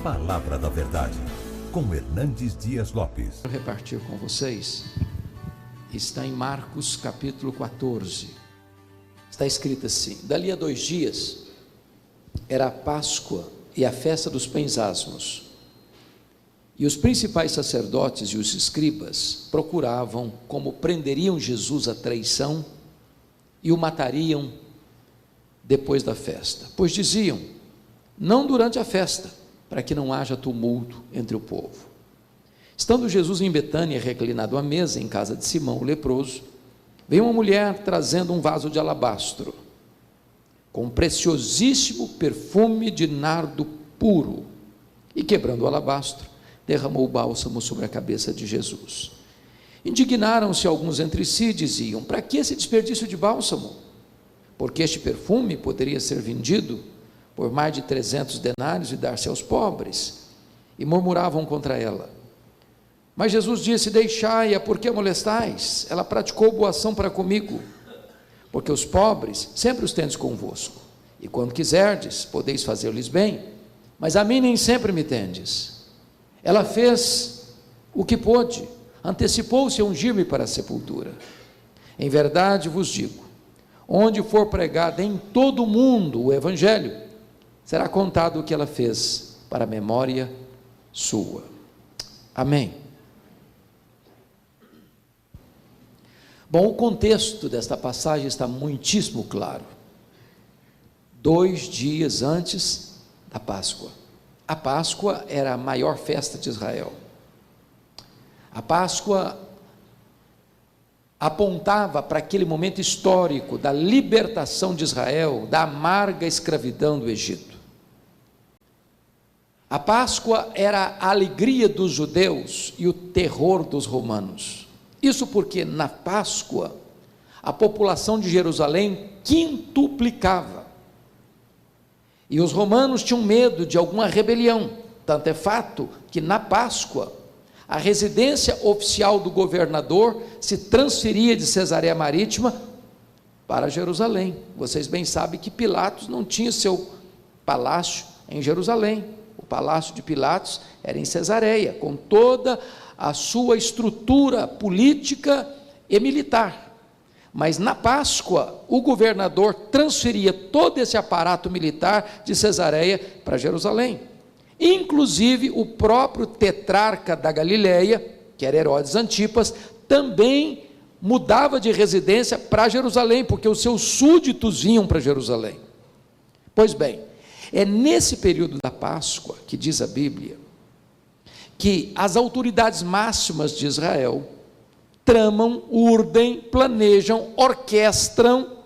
Palavra da Verdade, com Hernandes Dias Lopes. Vou repartir com vocês, está em Marcos capítulo 14, está escrito assim: dali a 2 dias, era a Páscoa e a festa dos pães asmos, e os principais sacerdotes e os escribas procuravam como prenderiam Jesus à traição e o matariam depois da festa, pois diziam: não durante a festa, para que não haja tumulto entre o povo. Estando Jesus em Betânia, reclinado à mesa em casa de Simão, o leproso, veio uma mulher trazendo um vaso de alabastro, com preciosíssimo perfume de nardo puro, e quebrando o alabastro, derramou o bálsamo sobre a cabeça de Jesus. Indignaram-se alguns entre si e diziam: para que esse desperdício de bálsamo? Porque este perfume poderia ser vendido por mais de 300 denários e dar-se aos pobres. E murmuravam contra ela. Mas Jesus disse: deixai-a, porque a molestais? Ela praticou boa ação para comigo, porque os pobres sempre os tendes convosco, e quando quiserdes, podeis fazer-lhes bem, mas a mim nem sempre me tendes. Ela fez o que pôde, antecipou-se a ungir-me para a sepultura. Em verdade vos digo, onde for pregado em todo o mundo o evangelho, será contado o que ela fez para a memória sua. Amém. Bom, o contexto desta passagem está muitíssimo claro. 2 dias antes da Páscoa. A Páscoa era a maior festa de Israel. A Páscoa apontava para aquele momento histórico da libertação de Israel da amarga escravidão do Egito. A Páscoa era a alegria dos judeus e o terror dos romanos. Isso porque na Páscoa a população de Jerusalém quintuplicava. E os romanos tinham medo de alguma rebelião. Tanto é fato que na Páscoa a residência oficial do governador se transferia de Cesareia Marítima para Jerusalém. Vocês bem sabem que Pilatos não tinha seu palácio em Jerusalém. O palácio de Pilatos era em Cesareia, com toda a sua estrutura política e militar. Mas na Páscoa, o governador transferia todo esse aparato militar de Cesareia para Jerusalém. Inclusive o próprio tetrarca da Galileia, que era Herodes Antipas, também mudava de residência para Jerusalém, porque os seus súditos vinham para Jerusalém. Pois bem, é nesse período da Páscoa, que diz a Bíblia, que as autoridades máximas de Israel tramam, urdem, planejam, orquestram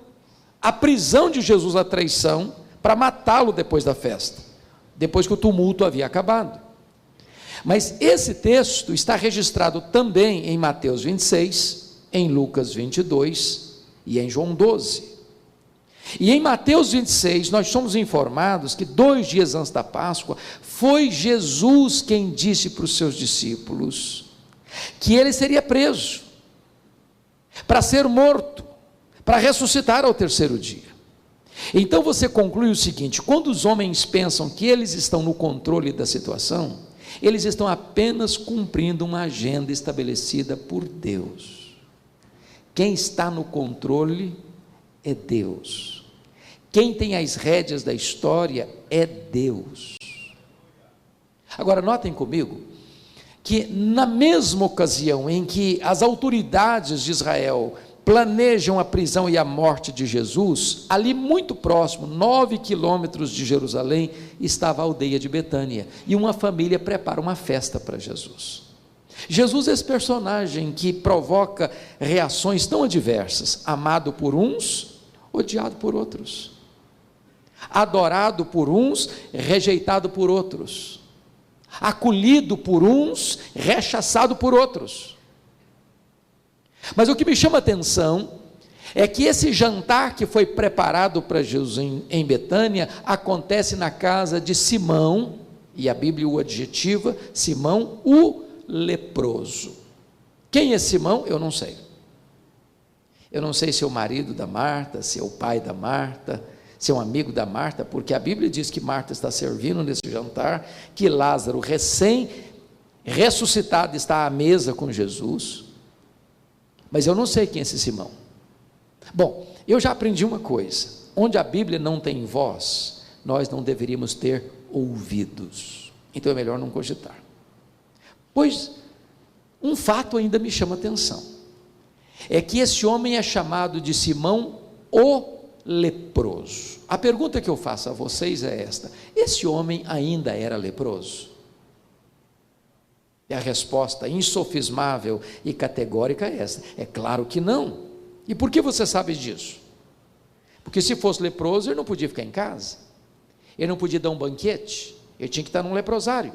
a prisão de Jesus à traição para matá-lo depois da festa, depois que o tumulto havia acabado. Mas esse texto está registrado também em Mateus 26, em Lucas 22 e em João 12. E em Mateus 26, nós somos informados que 2 dias antes da Páscoa, foi Jesus quem disse para os seus discípulos que ele seria preso, para ser morto, para ressuscitar ao 3º dia. Então você conclui o seguinte: quando os homens pensam que eles estão no controle da situação, eles estão apenas cumprindo uma agenda estabelecida por Deus. Quem está no controle é Deus. Quem tem as rédeas da história é Deus. Agora notem comigo que na mesma ocasião em que as autoridades de Israel planejam a prisão e a morte de Jesus, ali muito próximo, 9 quilômetros de Jerusalém, estava a aldeia de Betânia, e uma família prepara uma festa para Jesus. Jesus é esse personagem que provoca reações tão adversas: amado por uns, odiado por outros, adorado por uns, rejeitado por outros, acolhido por uns, rechaçado por outros. Mas o que me chama a atenção é que esse jantar que foi preparado para Jesus em Betânia acontece na casa de Simão, e a Bíblia o adjetiva Simão o leproso. Quem é Simão? Eu não sei. Eu não sei se é o marido da Marta, se é o pai da Marta, ser um amigo da Marta, porque a Bíblia diz que Marta está servindo nesse jantar, que Lázaro, recém-ressuscitado, está à mesa com Jesus, mas eu não sei quem é esse Simão. Bom, eu já aprendi uma coisa: onde a Bíblia não tem voz, nós não deveríamos ter ouvidos, então é melhor não cogitar. Pois, um fato ainda me chama a atenção, é que esse homem é chamado de Simão o leproso. A pergunta que eu faço a vocês é esta: esse homem ainda era leproso? E a resposta insofismável e categórica é esta: é claro que não. E por que você sabe disso? Porque se fosse leproso, ele não podia ficar em casa, ele não podia dar um banquete, ele tinha que estar num leprosário.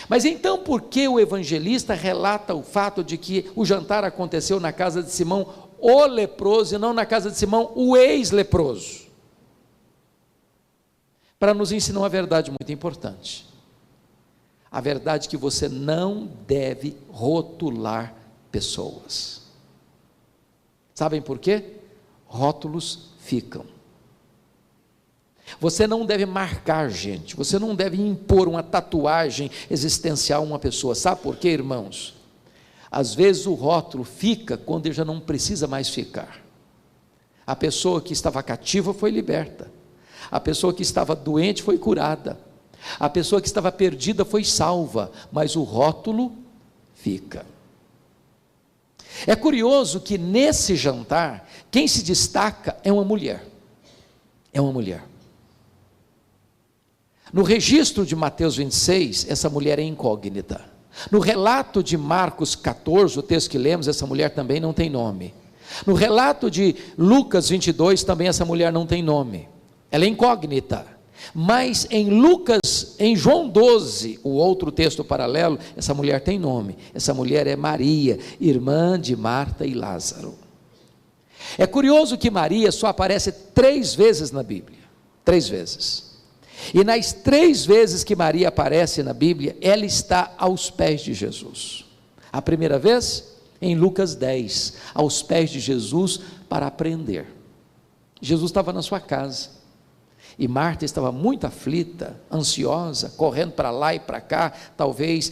Mas então por que o evangelista relata o fato de que o jantar aconteceu na casa de Simão o leproso e não na casa de Simão o ex-leproso? Para nos ensinar uma verdade muito importante, a verdade que você não deve rotular pessoas. Sabem por quê? Rótulos ficam. Você não deve marcar gente, você não deve impor uma tatuagem existencial a uma pessoa. Sabe por quê, irmãos? Às vezes o rótulo fica quando ele já não precisa mais ficar. A pessoa que estava cativa foi liberta, a pessoa que estava doente foi curada, a pessoa que estava perdida foi salva, mas o rótulo fica. É curioso que nesse jantar, quem se destaca é uma mulher. É uma mulher. No registro de Mateus 26, essa mulher é incógnita. No relato de Marcos 14, o texto que lemos, essa mulher também não tem nome. No relato de Lucas 22, também essa mulher não tem nome. Ela é incógnita. Mas em João 12, o outro texto paralelo, essa mulher tem nome. Essa mulher é Maria, irmã de Marta e Lázaro. É curioso que Maria só aparece 3 vezes na Bíblia. 3 vezes. E nas 3 vezes que Maria aparece na Bíblia, ela está aos pés de Jesus. A primeira vez, em Lucas 10, aos pés de Jesus para aprender. Jesus estava na sua casa, e Marta estava muito aflita, ansiosa, correndo para lá e para cá, talvez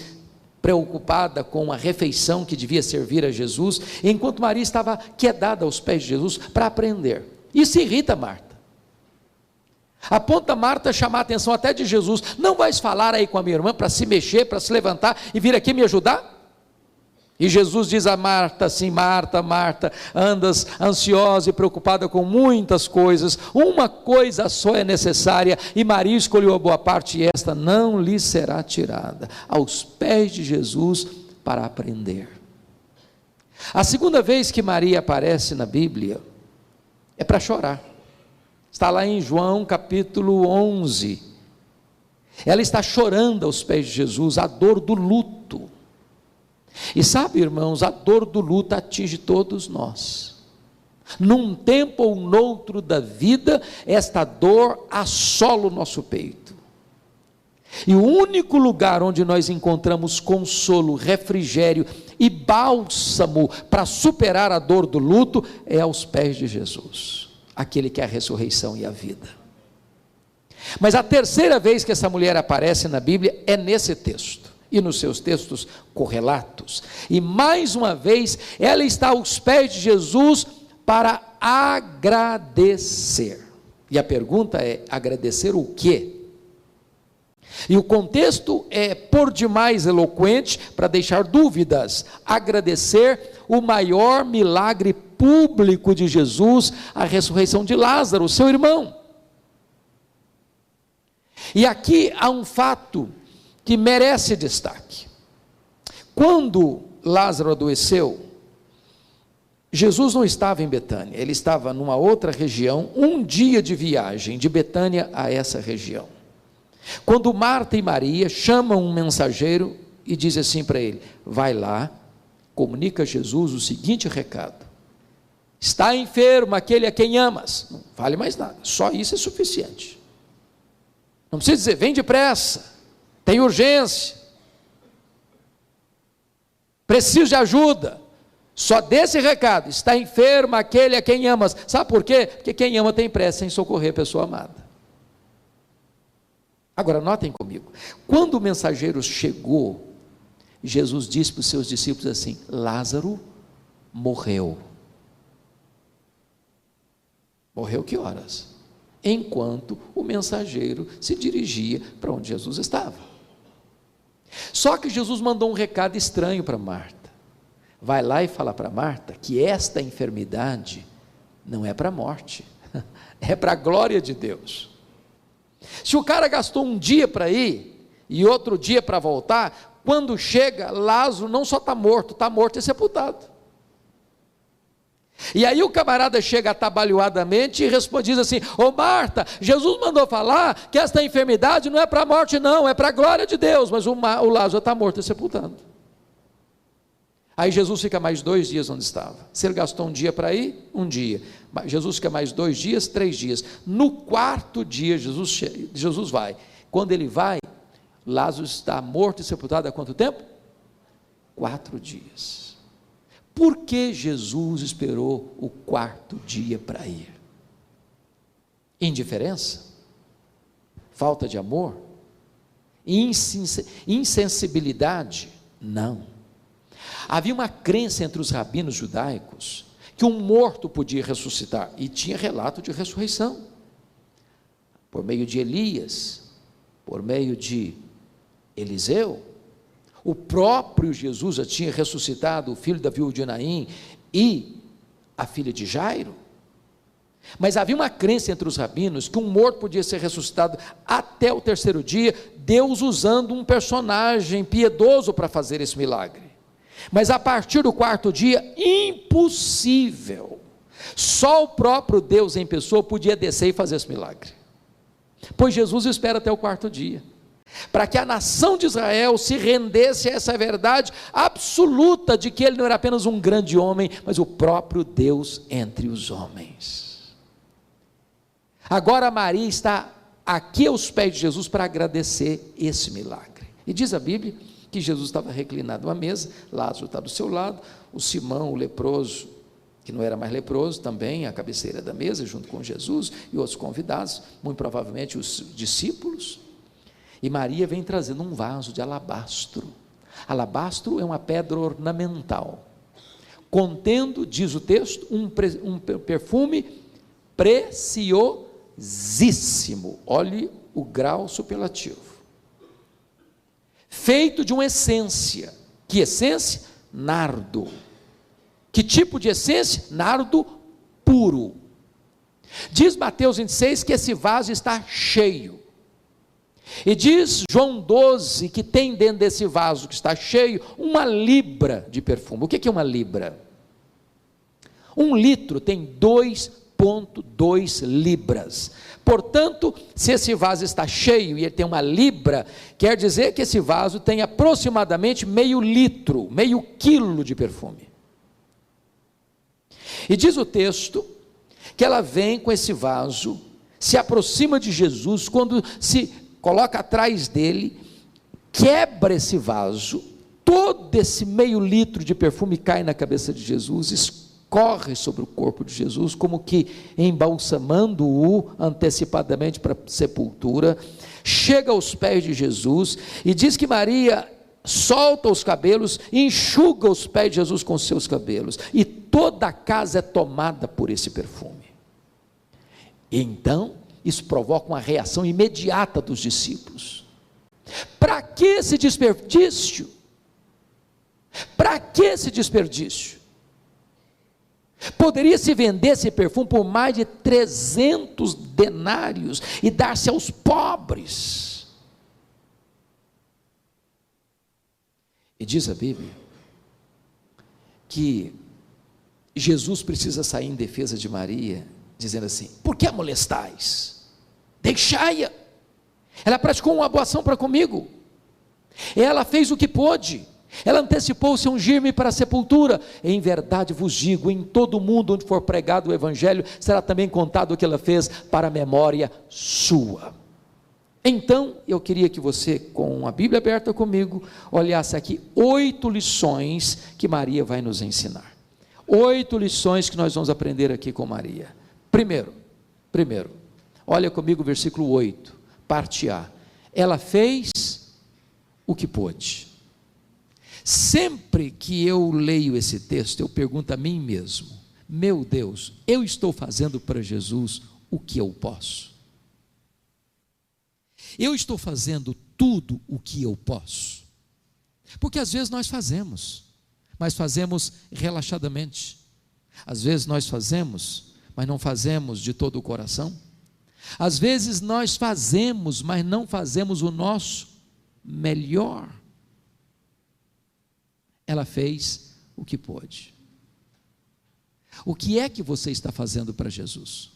preocupada com a refeição que devia servir a Jesus, enquanto Maria estava quedada aos pés de Jesus para aprender. Isso irrita Marta. Aponta Marta a chamar a atenção até de Jesus: não vais falar aí com a minha irmã para se mexer, para se levantar e vir aqui me ajudar? E Jesus diz a Marta assim: Marta, Marta, andas ansiosa e preocupada com muitas coisas, uma coisa só é necessária, e Maria escolheu a boa parte, e esta não lhe será tirada. Aos pés de Jesus para aprender. A segunda vez que Maria aparece na Bíblia é para chorar. Está lá em João capítulo 11, ela está chorando aos pés de Jesus, a dor do luto. E sabe, irmãos, a dor do luto atinge todos nós. Num tempo ou noutro da vida, esta dor assola o nosso peito. E o único lugar onde nós encontramos consolo, refrigério e bálsamo para superar a dor do luto é aos pés de Jesus, aquele que é a ressurreição e a vida. Mas a terceira vez que essa mulher aparece na Bíblia é nesse texto, e nos seus textos correlatos, e mais uma vez ela está aos pés de Jesus para agradecer. E a pergunta é: agradecer o quê? E o contexto é por demais eloquente para deixar dúvidas. Agradecer o maior milagre público de Jesus, a ressurreição de Lázaro, seu irmão. E aqui há um fato que merece destaque. Quando Lázaro adoeceu, Jesus não estava em Betânia, ele estava numa outra região, um dia de viagem de Betânia a essa região. Quando Marta e Maria chamam um mensageiro e dizem assim para ele: vai lá, comunica a Jesus o seguinte recado: está enfermo aquele a quem amas. Não vale mais nada, só isso é suficiente. Não precisa dizer: vem depressa, tem urgência, preciso de ajuda. Só desse recado: está enfermo aquele a quem amas. Sabe por quê? Porque quem ama tem pressa em socorrer a pessoa amada. Agora notem comigo, quando o mensageiro chegou, Jesus disse para os seus discípulos assim: Lázaro morreu. Morreu que horas? Enquanto o mensageiro se dirigia para onde Jesus estava. Só que Jesus mandou um recado estranho para Marta. Vai lá e fala para Marta que esta enfermidade não é para a morte, é para a glória de Deus. Se o cara gastou um dia para ir e outro dia para voltar, quando chega, Lázaro não só está morto e sepultado. E aí o camarada chega atabalhoadamente e diz assim: ô Marta, Jesus mandou falar que esta enfermidade não é para a morte não, é para a glória de Deus, mas o Lázaro está morto e sepultado. Aí Jesus fica mais 2 dias onde estava. Se ele gastou um dia para ir, um dia. Jesus fica mais 2 dias, 3 dias. No 4º dia Jesus vai. Quando ele vai, Lázaro está morto e sepultado há quanto tempo? 4 dias. Por que Jesus esperou o 4º dia para ir? Indiferença? Falta de amor? Insensibilidade? Não. Havia uma crença entre os rabinos judaicos que um morto podia ressuscitar, e tinha relato de ressurreição, por meio de Elias, por meio de Eliseu. O próprio Jesus já tinha ressuscitado o filho da viúva de Naim e a filha de Jairo. Mas havia uma crença entre os rabinos que um morto podia ser ressuscitado até o 3º dia, Deus usando um personagem piedoso para fazer esse milagre. Mas a partir do 4º dia, impossível. Só o próprio Deus em pessoa podia descer e fazer esse milagre. Pois Jesus espera até o 4º dia, para que a nação de Israel se rendesse a essa verdade absoluta de que ele não era apenas um grande homem, mas o próprio Deus entre os homens. Agora Maria está aqui aos pés de Jesus para agradecer esse milagre. E diz a Bíblia que Jesus estava reclinado à mesa, Lázaro está do seu lado, o Simão, o leproso, que não era mais leproso, também à cabeceira da mesa, junto com Jesus e outros convidados, muito provavelmente os discípulos. E Maria vem trazendo um vaso de alabastro. Alabastro é uma pedra ornamental, contendo, diz o texto, um perfume preciosíssimo. Olhe o grau superlativo. Feito de uma essência. Que essência? Nardo. Que tipo de essência? Nardo puro. Diz Mateus 26 que esse vaso está cheio. E diz João 12 que tem dentro desse vaso que está cheio 1 libra de perfume. O que é 1 libra? 1 litro tem 2,2 libras. Portanto, se esse vaso está cheio e ele tem 1 libra, quer dizer que esse vaso tem aproximadamente meio litro, meio quilo de perfume. E diz o texto que ela vem com esse vaso, se aproxima de Jesus, quando se coloca atrás dele, quebra esse vaso, todo esse meio litro de perfume cai na cabeça de Jesus, escorre sobre o corpo de Jesus, como que embalsamando-o antecipadamente para a sepultura, chega aos pés de Jesus, e diz que Maria solta os cabelos, enxuga os pés de Jesus com seus cabelos, e toda a casa é tomada por esse perfume. E então, isso provoca uma reação imediata dos discípulos. Para que esse desperdício? Para que esse desperdício? Poderia se vender esse perfume por mais de 300 denários e dar-se aos pobres. E diz a Bíblia que Jesus precisa sair em defesa de Maria, dizendo assim: por que a molestais? Deixai-a, ela praticou uma boa ação para comigo, ela fez o que pôde, ela antecipou-se a ungir-me para a sepultura. Em verdade vos digo, em todo o mundo onde for pregado o Evangelho, será também contado o que ela fez para a memória sua. Então, eu queria que você, com a Bíblia aberta comigo, olhasse aqui 8 lições que Maria vai nos ensinar. 8 lições que nós vamos aprender aqui com Maria. Primeiro, olha comigo o versículo 8, parte A. Ela fez o que pôde. Sempre que eu leio esse texto, eu pergunto a mim mesmo: meu Deus, eu estou fazendo para Jesus o que eu posso? Eu estou fazendo tudo o que eu posso? Porque às vezes nós fazemos, mas fazemos relaxadamente. Às vezes nós fazemos, mas não fazemos de todo o coração. Às vezes nós fazemos, mas não fazemos o nosso melhor. Ela fez o que pôde. O que é que você está fazendo para Jesus?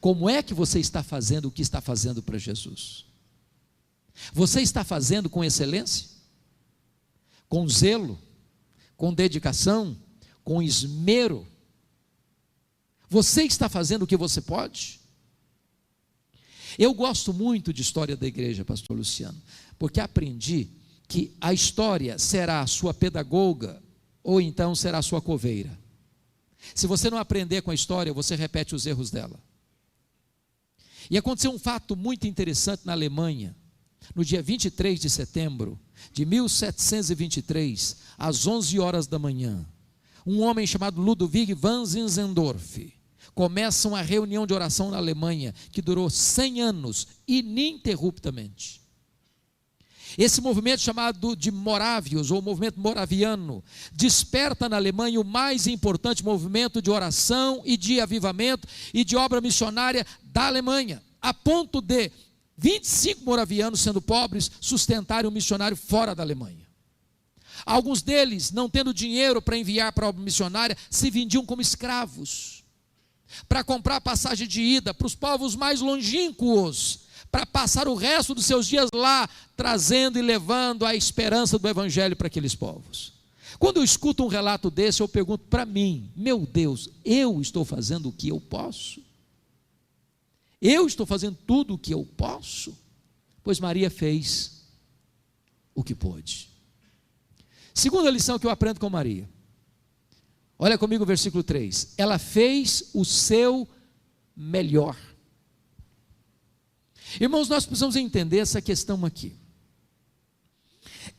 Como é que você está fazendo o que está fazendo para Jesus? Você está fazendo com excelência? Com zelo? Com dedicação? Com esmero? Você está fazendo o que você pode? Eu gosto muito de história da igreja, pastor Luciano, porque aprendi que a história será a sua pedagoga, ou então será a sua coveira. Se você não aprender com a história, você repete os erros dela. E aconteceu um fato muito interessante na Alemanha, no dia 23 de setembro de 1723, às 11 horas da manhã, um homem chamado Ludwig van Zinzendorf começa uma reunião de oração na Alemanha, que durou 100 anos, ininterruptamente. Esse movimento chamado de Morávios, ou movimento moraviano, desperta na Alemanha o mais importante movimento de oração e de avivamento e de obra missionária da Alemanha, a ponto de 25 moravianos, sendo pobres, sustentarem um missionário fora da Alemanha. Alguns deles, não tendo dinheiro para enviar para a obra missionária, se vendiam como escravos, para comprar passagem de ida para os povos mais longínquos, para passar o resto dos seus dias lá, trazendo e levando a esperança do evangelho para aqueles povos. Quando eu escuto um relato desse, eu pergunto para mim: meu Deus, eu estou fazendo o que eu posso? Eu estou fazendo tudo o que eu posso? Pois Maria fez o que pôde. Segunda lição que eu aprendo com Maria, olha comigo o versículo 3, ela fez o seu melhor. Irmãos, nós precisamos entender essa questão aqui.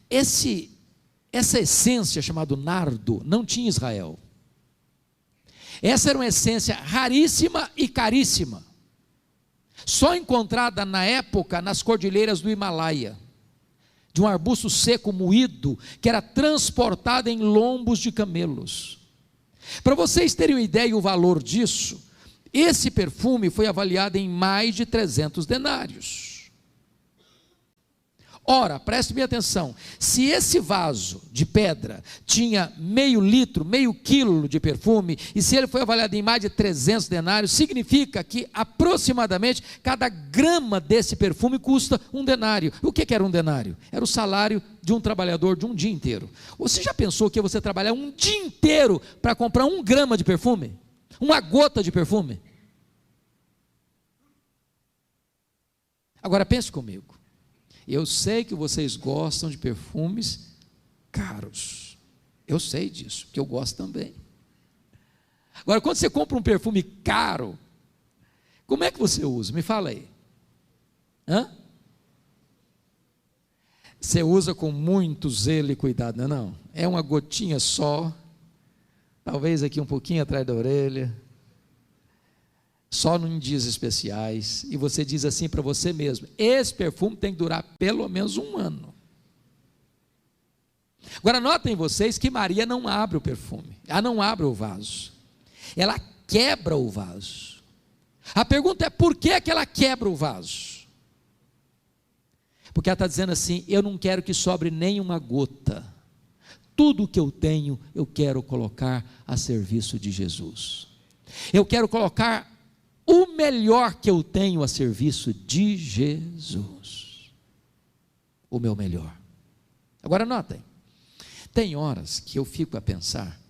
Essa essência chamada nardo não tinha Israel. Essa era uma essência raríssima e caríssima, só encontrada na época nas cordilheiras do Himalaia, de um arbusto seco moído, que era transportado em lombos de camelos. Para vocês terem uma ideia e o valor disso, esse perfume foi avaliado em mais de 300 denários. Ora, preste bem atenção, se esse vaso de pedra tinha meio litro, meio quilo de perfume, e se ele foi avaliado em mais de 300 denários, significa que aproximadamente cada grama desse perfume custa um denário. O que era um denário? Era o salário de um trabalhador de um dia inteiro. Você já pensou que você trabalhar um dia inteiro para comprar 1 grama de perfume? Uma gota de perfume? Agora pense comigo. Eu sei que vocês gostam de perfumes caros. Eu sei disso, porque eu gosto também. Agora, quando você compra um perfume caro, como é que você usa? Me fala aí. Você usa com muito zelo e cuidado, não é não? É uma gotinha só, talvez aqui um pouquinho atrás da orelha, só em dias especiais, e você diz assim para você mesmo: esse perfume tem que durar pelo menos 1 ano. Agora notem vocês que Maria não abre o perfume, ela não abre o vaso, ela quebra o vaso. A pergunta é: por que ela quebra o vaso? Porque ela está dizendo assim: eu não quero que sobre nenhuma gota, tudo que eu tenho eu quero colocar a serviço de Jesus, eu quero colocar o melhor que eu tenho a serviço de Jesus, o meu melhor. Agora notem, tem horas que eu fico a pensar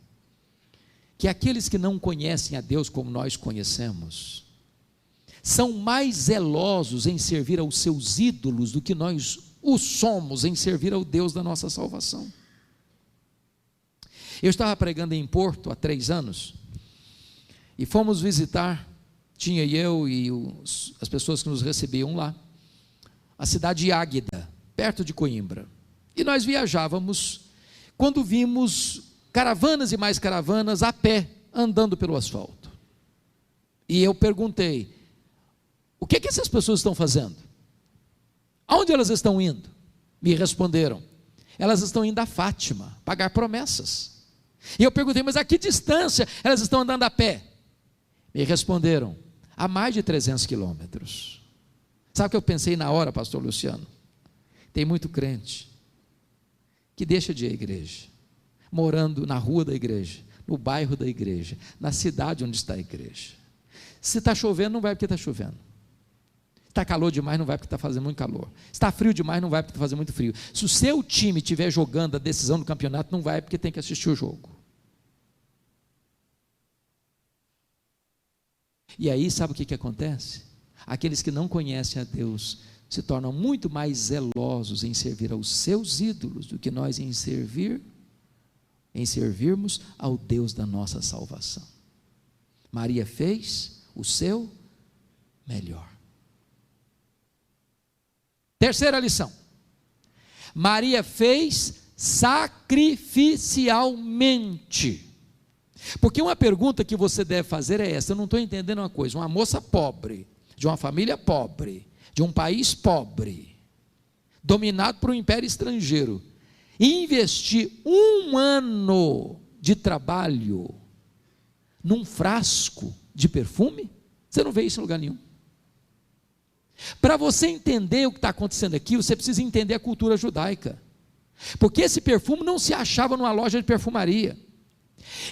que aqueles que não conhecem a Deus como nós conhecemos, são mais zelosos em servir aos seus ídolos do que nós o somos em servir ao Deus da nossa salvação. Eu estava pregando em Porto há 3 anos, e fomos visitar, tinha eu e as pessoas que nos recebiam lá, a cidade de Águeda, perto de Coimbra. E nós viajávamos, quando vimos caravanas e mais caravanas a pé, andando pelo asfalto. E eu perguntei: o que essas pessoas estão fazendo? Aonde elas estão indo? Me responderam: elas estão indo a Fátima, pagar promessas. E eu perguntei: mas a que distância elas estão andando a pé? Me responderam: a mais de 300 quilômetros. Sabe o que eu pensei na hora, pastor Luciano? Tem muito crente que deixa de ir à igreja, morando na rua da igreja, no bairro da igreja, na cidade onde está a igreja. Se está chovendo, não vai porque está chovendo. Está calor demais, não vai porque está fazendo muito calor. Está frio demais, não vai porque está fazendo muito frio. Se o seu time estiver jogando a decisão do campeonato, não vai porque tem que assistir o jogo. E aí, sabe o que acontece? Aqueles que não conhecem a Deus se tornam muito mais zelosos em servir aos seus ídolos do que nós em servirmos ao Deus da nossa salvação. Maria fez o seu melhor. Terceira lição: Maria fez sacrificialmente. Porque uma pergunta que você deve fazer é essa: eu não estou entendendo uma coisa. Uma moça pobre, de uma família pobre, de um país pobre, dominado por um império estrangeiro, investir 1 ano de trabalho num frasco de perfume? Você não vê isso em lugar nenhum. Para você entender o que está acontecendo aqui, você precisa entender a cultura judaica, porque esse perfume não se achava numa loja de perfumaria.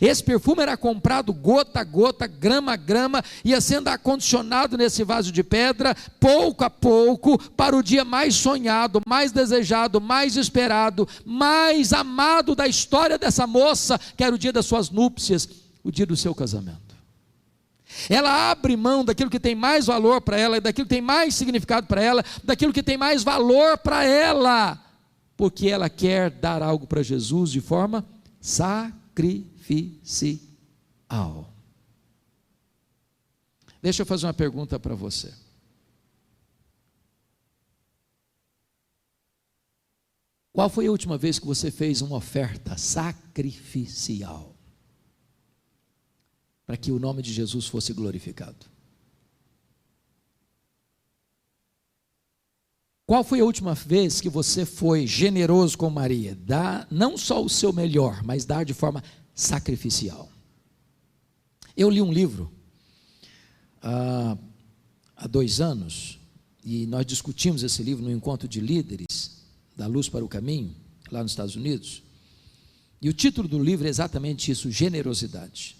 Esse perfume era comprado gota a gota, grama a grama, ia sendo acondicionado nesse vaso de pedra, pouco a pouco, para o dia mais sonhado, mais desejado, mais esperado, mais amado da história dessa moça, que era o dia das suas núpcias, o dia do seu casamento. Ela abre mão daquilo que tem mais valor para ela, daquilo que tem mais significado para ela, daquilo que tem mais valor para ela, porque ela quer dar algo para Jesus de forma sacrificial. Deixa eu fazer uma pergunta para você. Qual foi a última vez que você fez uma oferta sacrificial para que o nome de Jesus fosse glorificado? Qual foi a última vez que você foi generoso com Maria? Dar não só o seu melhor, mas dar de forma sacrificial. Eu li um livro há 2 anos, e nós discutimos esse livro no encontro de líderes da Luz para o Caminho, lá nos Estados Unidos, e o título do livro é exatamente isso: generosidade.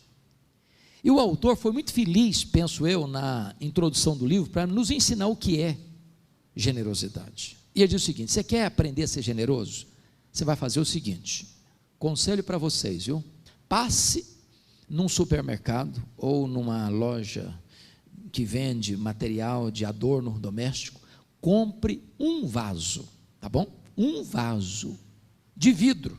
E o autor foi muito feliz, penso eu, na introdução do livro, para nos ensinar o que é generosidade. E ele diz o seguinte: você quer aprender a ser generoso? Você vai fazer o seguinte, conselho para vocês, viu? Passe num supermercado ou numa loja que vende material de adorno doméstico, compre um vaso, tá bom? Um vaso de vidro.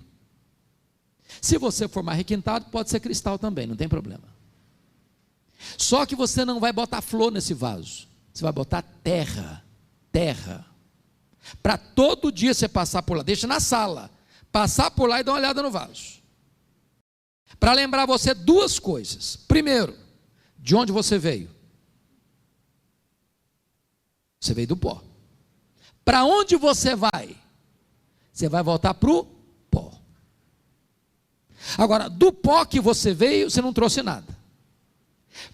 Se você for mais requintado, pode ser cristal também, não tem problema. Só que você não vai botar flor nesse vaso, você vai botar terra, para todo dia você passar por lá, deixa na sala, passar por lá e dar uma olhada no vaso, para lembrar você 2 coisas. Primeiro, de onde você veio? Você veio do pó. Para onde você vai? Você vai voltar para o pó. Agora, do pó que você veio, você não trouxe nada.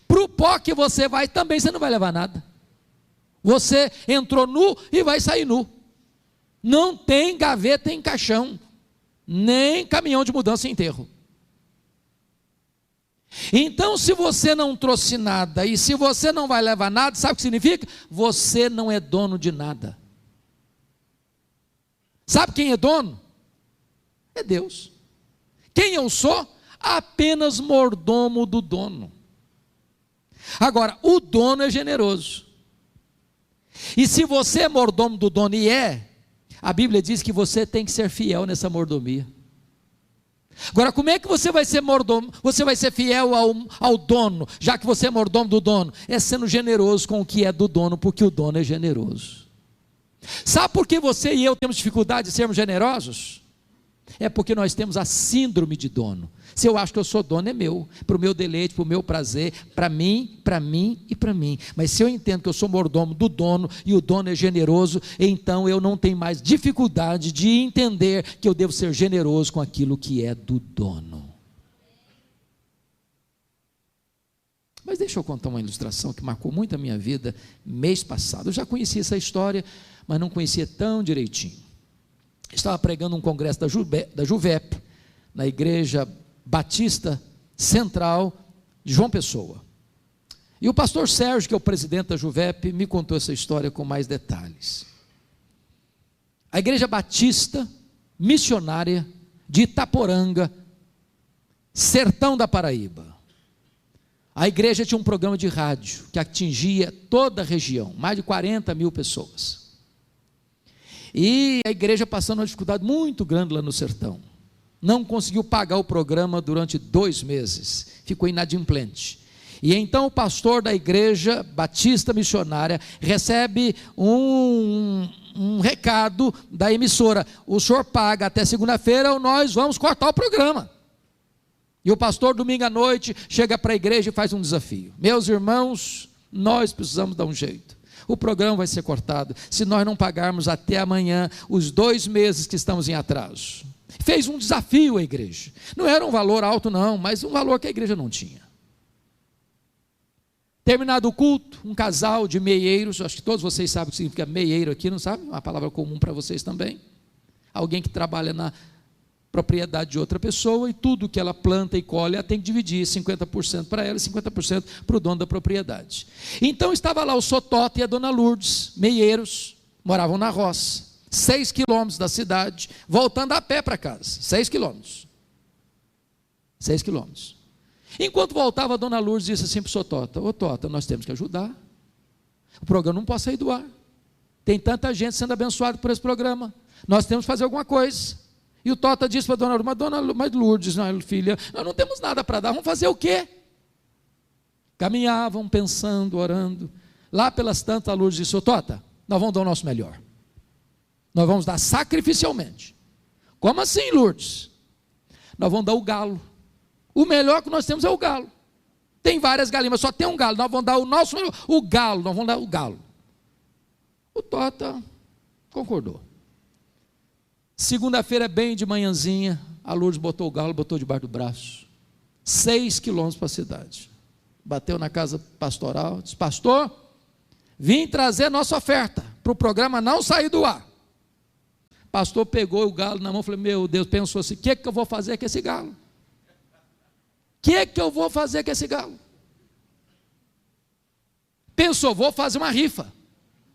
Para o pó que você vai, também você não vai levar nada. Você entrou nu e vai sair nu. Não tem gaveta em caixão, nem caminhão de mudança em enterro. Então, se você não trouxe nada, e se você não vai levar nada, sabe o que significa? Você não é dono de nada. Sabe quem é dono? É Deus. Quem eu sou? Apenas mordomo do dono. Agora, o dono é generoso. E se você é mordomo do dono, e a Bíblia diz que você tem que ser fiel nessa mordomia. Agora, como é que você vai ser mordomo? Você vai ser fiel ao dono, já que você é mordomo do dono? É sendo generoso com o que é do dono, porque o dono é generoso. Sabe por que você e eu temos dificuldade de sermos generosos? É porque nós temos a síndrome de dono. Se eu acho que eu sou dono, é meu, para o meu deleite, para o meu prazer, para mim e para mim. Mas se eu entendo que eu sou mordomo do dono e o dono é generoso, então eu não tenho mais dificuldade de entender que eu devo ser generoso com aquilo que é do dono. Mas deixa eu contar uma ilustração que marcou muito a minha vida mês passado. Eu já conhecia essa história, mas não conhecia tão direitinho. Estava pregando um congresso da Juvep, na Igreja Batista Central de João Pessoa. E o pastor Sérgio, que é o presidente da Juvep, me contou essa história com mais detalhes. A Igreja Batista Missionária de Itaporanga, sertão da Paraíba. A igreja tinha um programa de rádio que atingia toda a região, mais de 40 mil pessoas. E a igreja passando uma dificuldade muito grande lá no sertão. Não conseguiu pagar o programa durante 2 meses, ficou inadimplente. E então o pastor da Igreja Batista Missionária recebe um recado da emissora: o senhor paga até segunda-feira ou nós vamos cortar o programa. E o pastor, domingo à noite, chega para a igreja e faz um desafio: meus irmãos, nós precisamos dar um jeito. O programa vai ser cortado se nós não pagarmos até amanhã os 2 meses que estamos em atraso. Fez um desafio à igreja. Não era um valor alto não, mas um valor que a igreja não tinha. Terminado o culto, um casal de meieiros, acho que todos vocês sabem o que significa meieiro aqui, não sabe? Uma palavra comum para vocês também. Alguém que trabalha na propriedade de outra pessoa e tudo que ela planta e colhe, ela tem que dividir 50% para ela e 50% para o dono da propriedade. Então estava lá o Sotota e a dona Lourdes, meieiros, moravam na roça, 6 quilômetros da cidade, voltando a pé para casa, 6 quilômetros. 6 quilômetros. Enquanto voltava, a dona Lourdes disse assim para o Sotota: ô Tota, nós temos que ajudar, o programa não pode sair do ar, tem tanta gente sendo abençoada por esse programa, nós temos que fazer alguma coisa. E o Tota disse para a dona Lourdes: mas Lourdes, não, filha, nós não temos nada para dar, vamos fazer o quê? Caminhavam, pensando, orando. Lá pelas tantas, a Lourdes disse: ô Tota, nós vamos dar o nosso melhor, nós vamos dar sacrificialmente. Como assim, Lourdes? Nós vamos dar o galo. O melhor que nós temos é o galo. Tem várias galinhas, mas só tem um galo. Nós vamos dar o nosso melhor, o galo, nós vamos dar o galo. O Tota concordou. Segunda-feira, bem de manhãzinha, a Lourdes botou o galo, botou debaixo do braço. 6 quilômetros para a cidade. Bateu na casa pastoral, disse: pastor, vim trazer nossa oferta, para o programa não sair do ar. O pastor pegou o galo na mão e falou: meu Deus, pensou assim: o que eu vou fazer com esse galo? O que eu vou fazer com esse galo? Pensou: vou fazer uma rifa.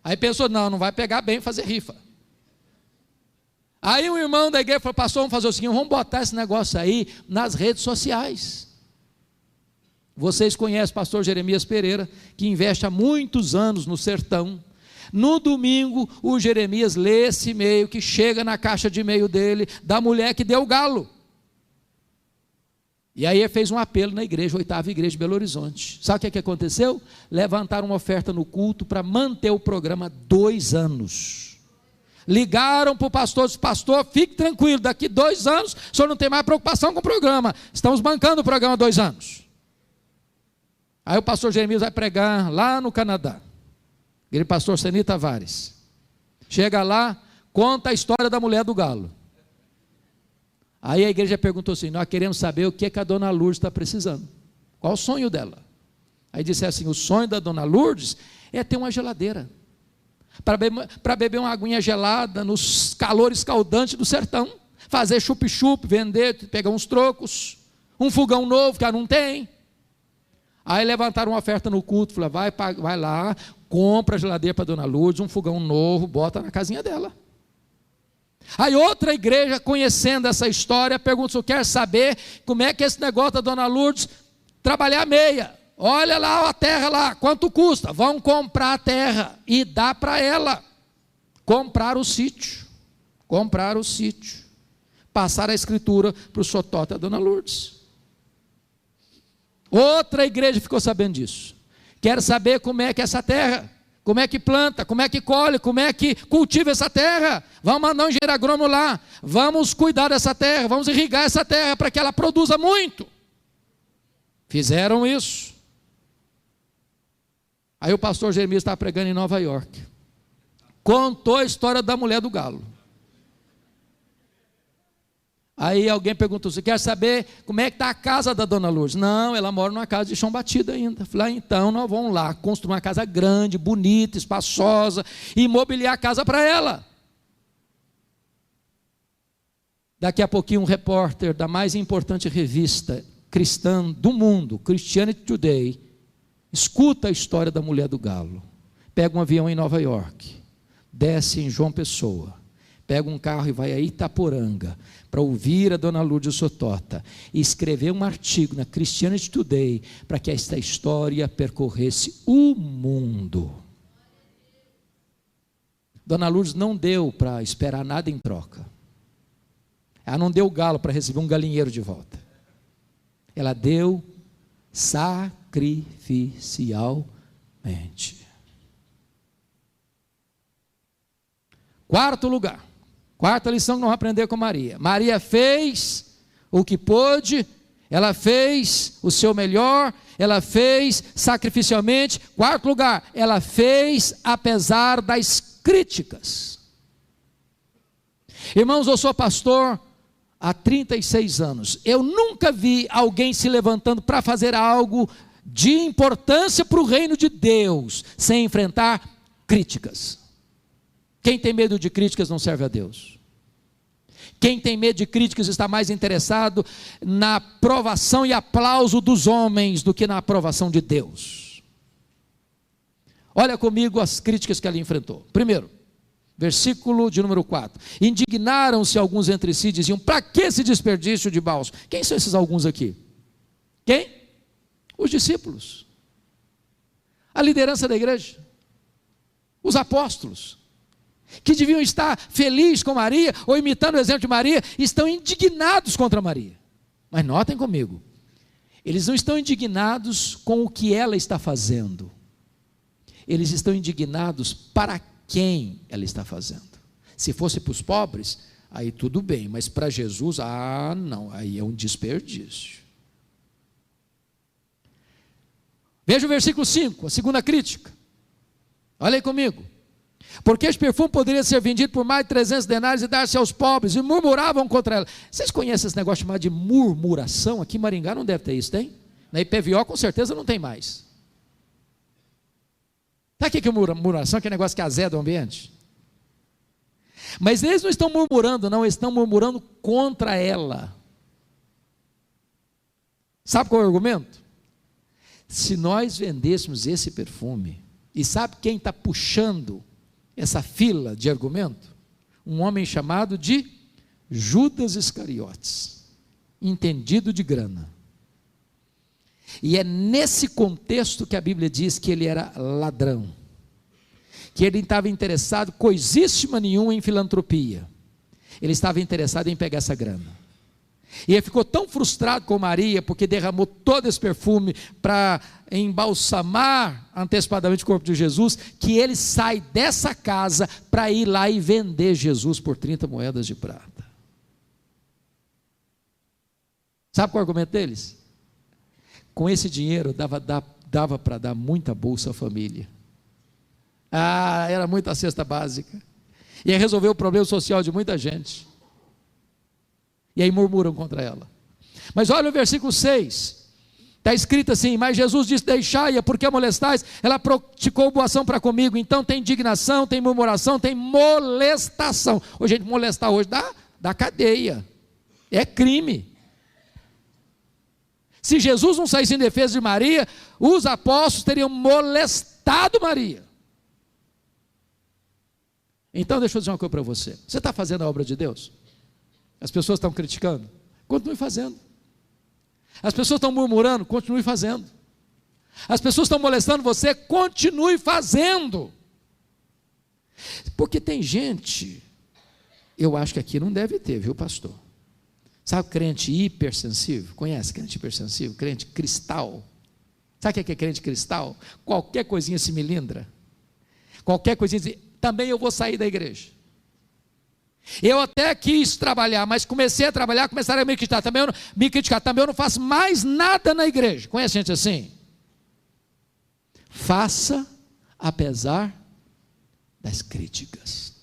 Aí pensou: não vai pegar bem fazer rifa. Aí um irmão da igreja falou: pastor, vamos fazer o seguinte, vamos botar esse negócio aí nas redes sociais. Vocês conhecem o pastor Jeremias Pereira, que investe há muitos anos no sertão. No domingo, o Jeremias lê esse e-mail que chega na caixa de e-mail dele, da mulher que deu o galo. E aí ele fez um apelo na igreja, 8ª igreja de Belo Horizonte. Sabe o que aconteceu? Levantaram uma oferta no culto para manter o programa 2 anos. Ligaram para o pastor, disse: pastor, fique tranquilo, daqui 2 anos o senhor não tem mais preocupação com o programa, estamos bancando o programa 2 anos. Aí o pastor Jeremias vai pregar lá no Canadá, aquele pastor Seni Tavares, chega lá, conta a história da mulher do galo. Aí a igreja perguntou assim: nós queremos saber o que a dona Lourdes está precisando, qual o sonho dela? Aí disse assim: o sonho da dona Lourdes é ter uma geladeira, para beber uma aguinha gelada nos calores escaldantes do sertão, fazer chup-chup, vender, pegar uns trocos, um fogão novo que ela não tem. Aí levantaram uma oferta no culto, falaram: vai lá, compra a geladeira para a dona Lourdes, um fogão novo, bota na casinha dela. Aí outra igreja, conhecendo essa história, pergunta: se quer saber como é que é esse negócio da dona Lourdes trabalhar meia? Olha lá a terra lá, quanto custa? Vão comprar a terra e dá para ela. Comprar o sítio. passaram a escritura para o Sotota e a Dona Lourdes. Outra igreja ficou sabendo disso. Quer saber como é que é essa terra, como é que planta, como é que colhe, como é que cultiva essa terra. Vamos mandar um engenheiro agrônomo lá, vamos cuidar dessa terra, vamos irrigar essa terra para que ela produza muito. Fizeram isso. Aí o pastor Jeremias estava pregando em Nova York, contou a história da mulher do galo. Aí alguém perguntou: você quer saber como é que está a casa da Dona Lourdes? Não, ela mora numa casa de chão batido ainda. Falei: então nós vamos lá construir uma casa grande, bonita, espaçosa, e mobiliar a casa para ela. Daqui a pouquinho um repórter da mais importante revista cristã do mundo, Christianity Today, escuta a história da mulher do galo, pega um avião em Nova York, desce em João Pessoa, pega um carro e vai a Itaporanga para ouvir a Dona Lourdes Sotota e escrever um artigo na Christianity Today para que esta história percorresse o mundo. Dona Lourdes não deu para esperar nada em troca. Ela não deu o galo para receber um galinheiro de volta. Ela deu sacrificialmente. Quarto lugar, quarta lição que nós vamos aprender com Maria. Maria fez o que pôde, ela fez o seu melhor, ela fez sacrificialmente. Quarto lugar, ela fez apesar das críticas. Irmãos, eu sou pastor há 36 anos, eu nunca vi alguém se levantando para fazer algo de importância para o reino de Deus, sem enfrentar críticas. Quem tem medo de críticas não serve a Deus. Quem tem medo de críticas está mais interessado na aprovação e aplauso dos homens do que na aprovação de Deus. Olha comigo as críticas que ela enfrentou. Primeiro, versículo de número 4. Indignaram-se alguns entre si, diziam: para que esse desperdício de bálsamo? Quem são esses alguns aqui? Quem? Os discípulos, a liderança da igreja, os apóstolos, que deviam estar felizes com Maria, ou imitando o exemplo de Maria, estão indignados contra Maria. Mas notem comigo, eles não estão indignados com o que ela está fazendo, eles estão indignados para quem ela está fazendo. Se fosse para os pobres, aí tudo bem, mas para Jesus, não, aí é um desperdício. Veja o versículo 5, a segunda crítica. Olha aí comigo. Porque este perfume poderia ser vendido por mais de 300 denários e dar-se aos pobres, e murmuravam contra ela. Vocês conhecem esse negócio chamado de murmuração? Aqui em Maringá não deve ter isso, tem? Na IPVO com certeza não tem mais. Sabe o que é murmuração? Que é negócio que azeda o ambiente. Mas eles não estão murmurando, não, eles estão murmurando contra ela. Sabe qual é o argumento? Se nós vendêssemos esse perfume, e sabe quem está puxando essa fila de argumento? Um homem chamado de Judas Iscariotes, entendido de grana. E é nesse contexto que a Bíblia diz que ele era ladrão, que ele estava interessado coisíssima nenhuma em filantropia, ele estava interessado em pegar essa grana. E ele ficou tão frustrado com Maria, porque derramou todo esse perfume para embalsamar antecipadamente o corpo de Jesus, que ele sai dessa casa para ir lá e vender Jesus por 30 moedas de prata. Sabe qual é o argumento deles? Com esse dinheiro dava para dar muita bolsa à família. Era muita cesta básica. Ia resolver o problema social de muita gente. E aí murmuram contra ela. Mas olha o versículo 6. Está escrito assim: mas Jesus disse: deixai-a, porque a molestais, ela praticou boa ação para comigo. Então tem indignação, tem murmuração, tem molestação. Hoje, gente, molestar hoje dá cadeia, é crime. Se Jesus não saísse em defesa de Maria, os apóstolos teriam molestado Maria. Então deixa eu dizer uma coisa para você. Você está fazendo a obra de Deus? As pessoas estão criticando? Continue fazendo. As pessoas estão murmurando? Continue fazendo. As pessoas estão molestando você? Continue fazendo. Porque tem gente, eu acho que aqui não deve ter, viu, pastor? Sabe crente hipersensível? Conhece crente hipersensível? Crente cristal? Sabe o que é crente cristal? Qualquer coisinha se melindra. Qualquer coisinha, também eu vou sair da igreja. Eu até quis trabalhar, mas comecei a trabalhar, começaram a me criticar. Também eu não faço mais nada na igreja. Conhece gente assim? Faça apesar das críticas.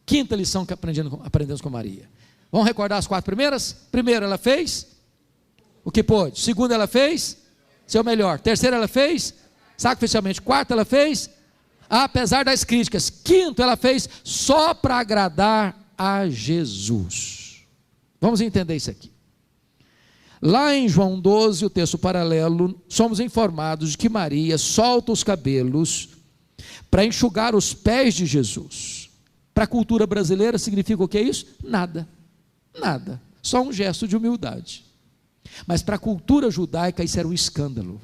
Quinta lição que aprendemos com Maria. Vamos recordar as 4 primeiras? Primeiro, ela fez o que pôde. Segundo, ela fez seu melhor. Terceiro, ela fez sacrificialmente. Quarto, ela fez apesar das críticas. Quinto, ela fez só para agradar a Jesus. Vamos entender isso aqui. Lá em João 12, o texto paralelo, somos informados de que Maria solta os cabelos para enxugar os pés de Jesus. Para a cultura brasileira significa o que é isso? Nada, nada, só um gesto de humildade. Mas para a cultura judaica isso era um escândalo.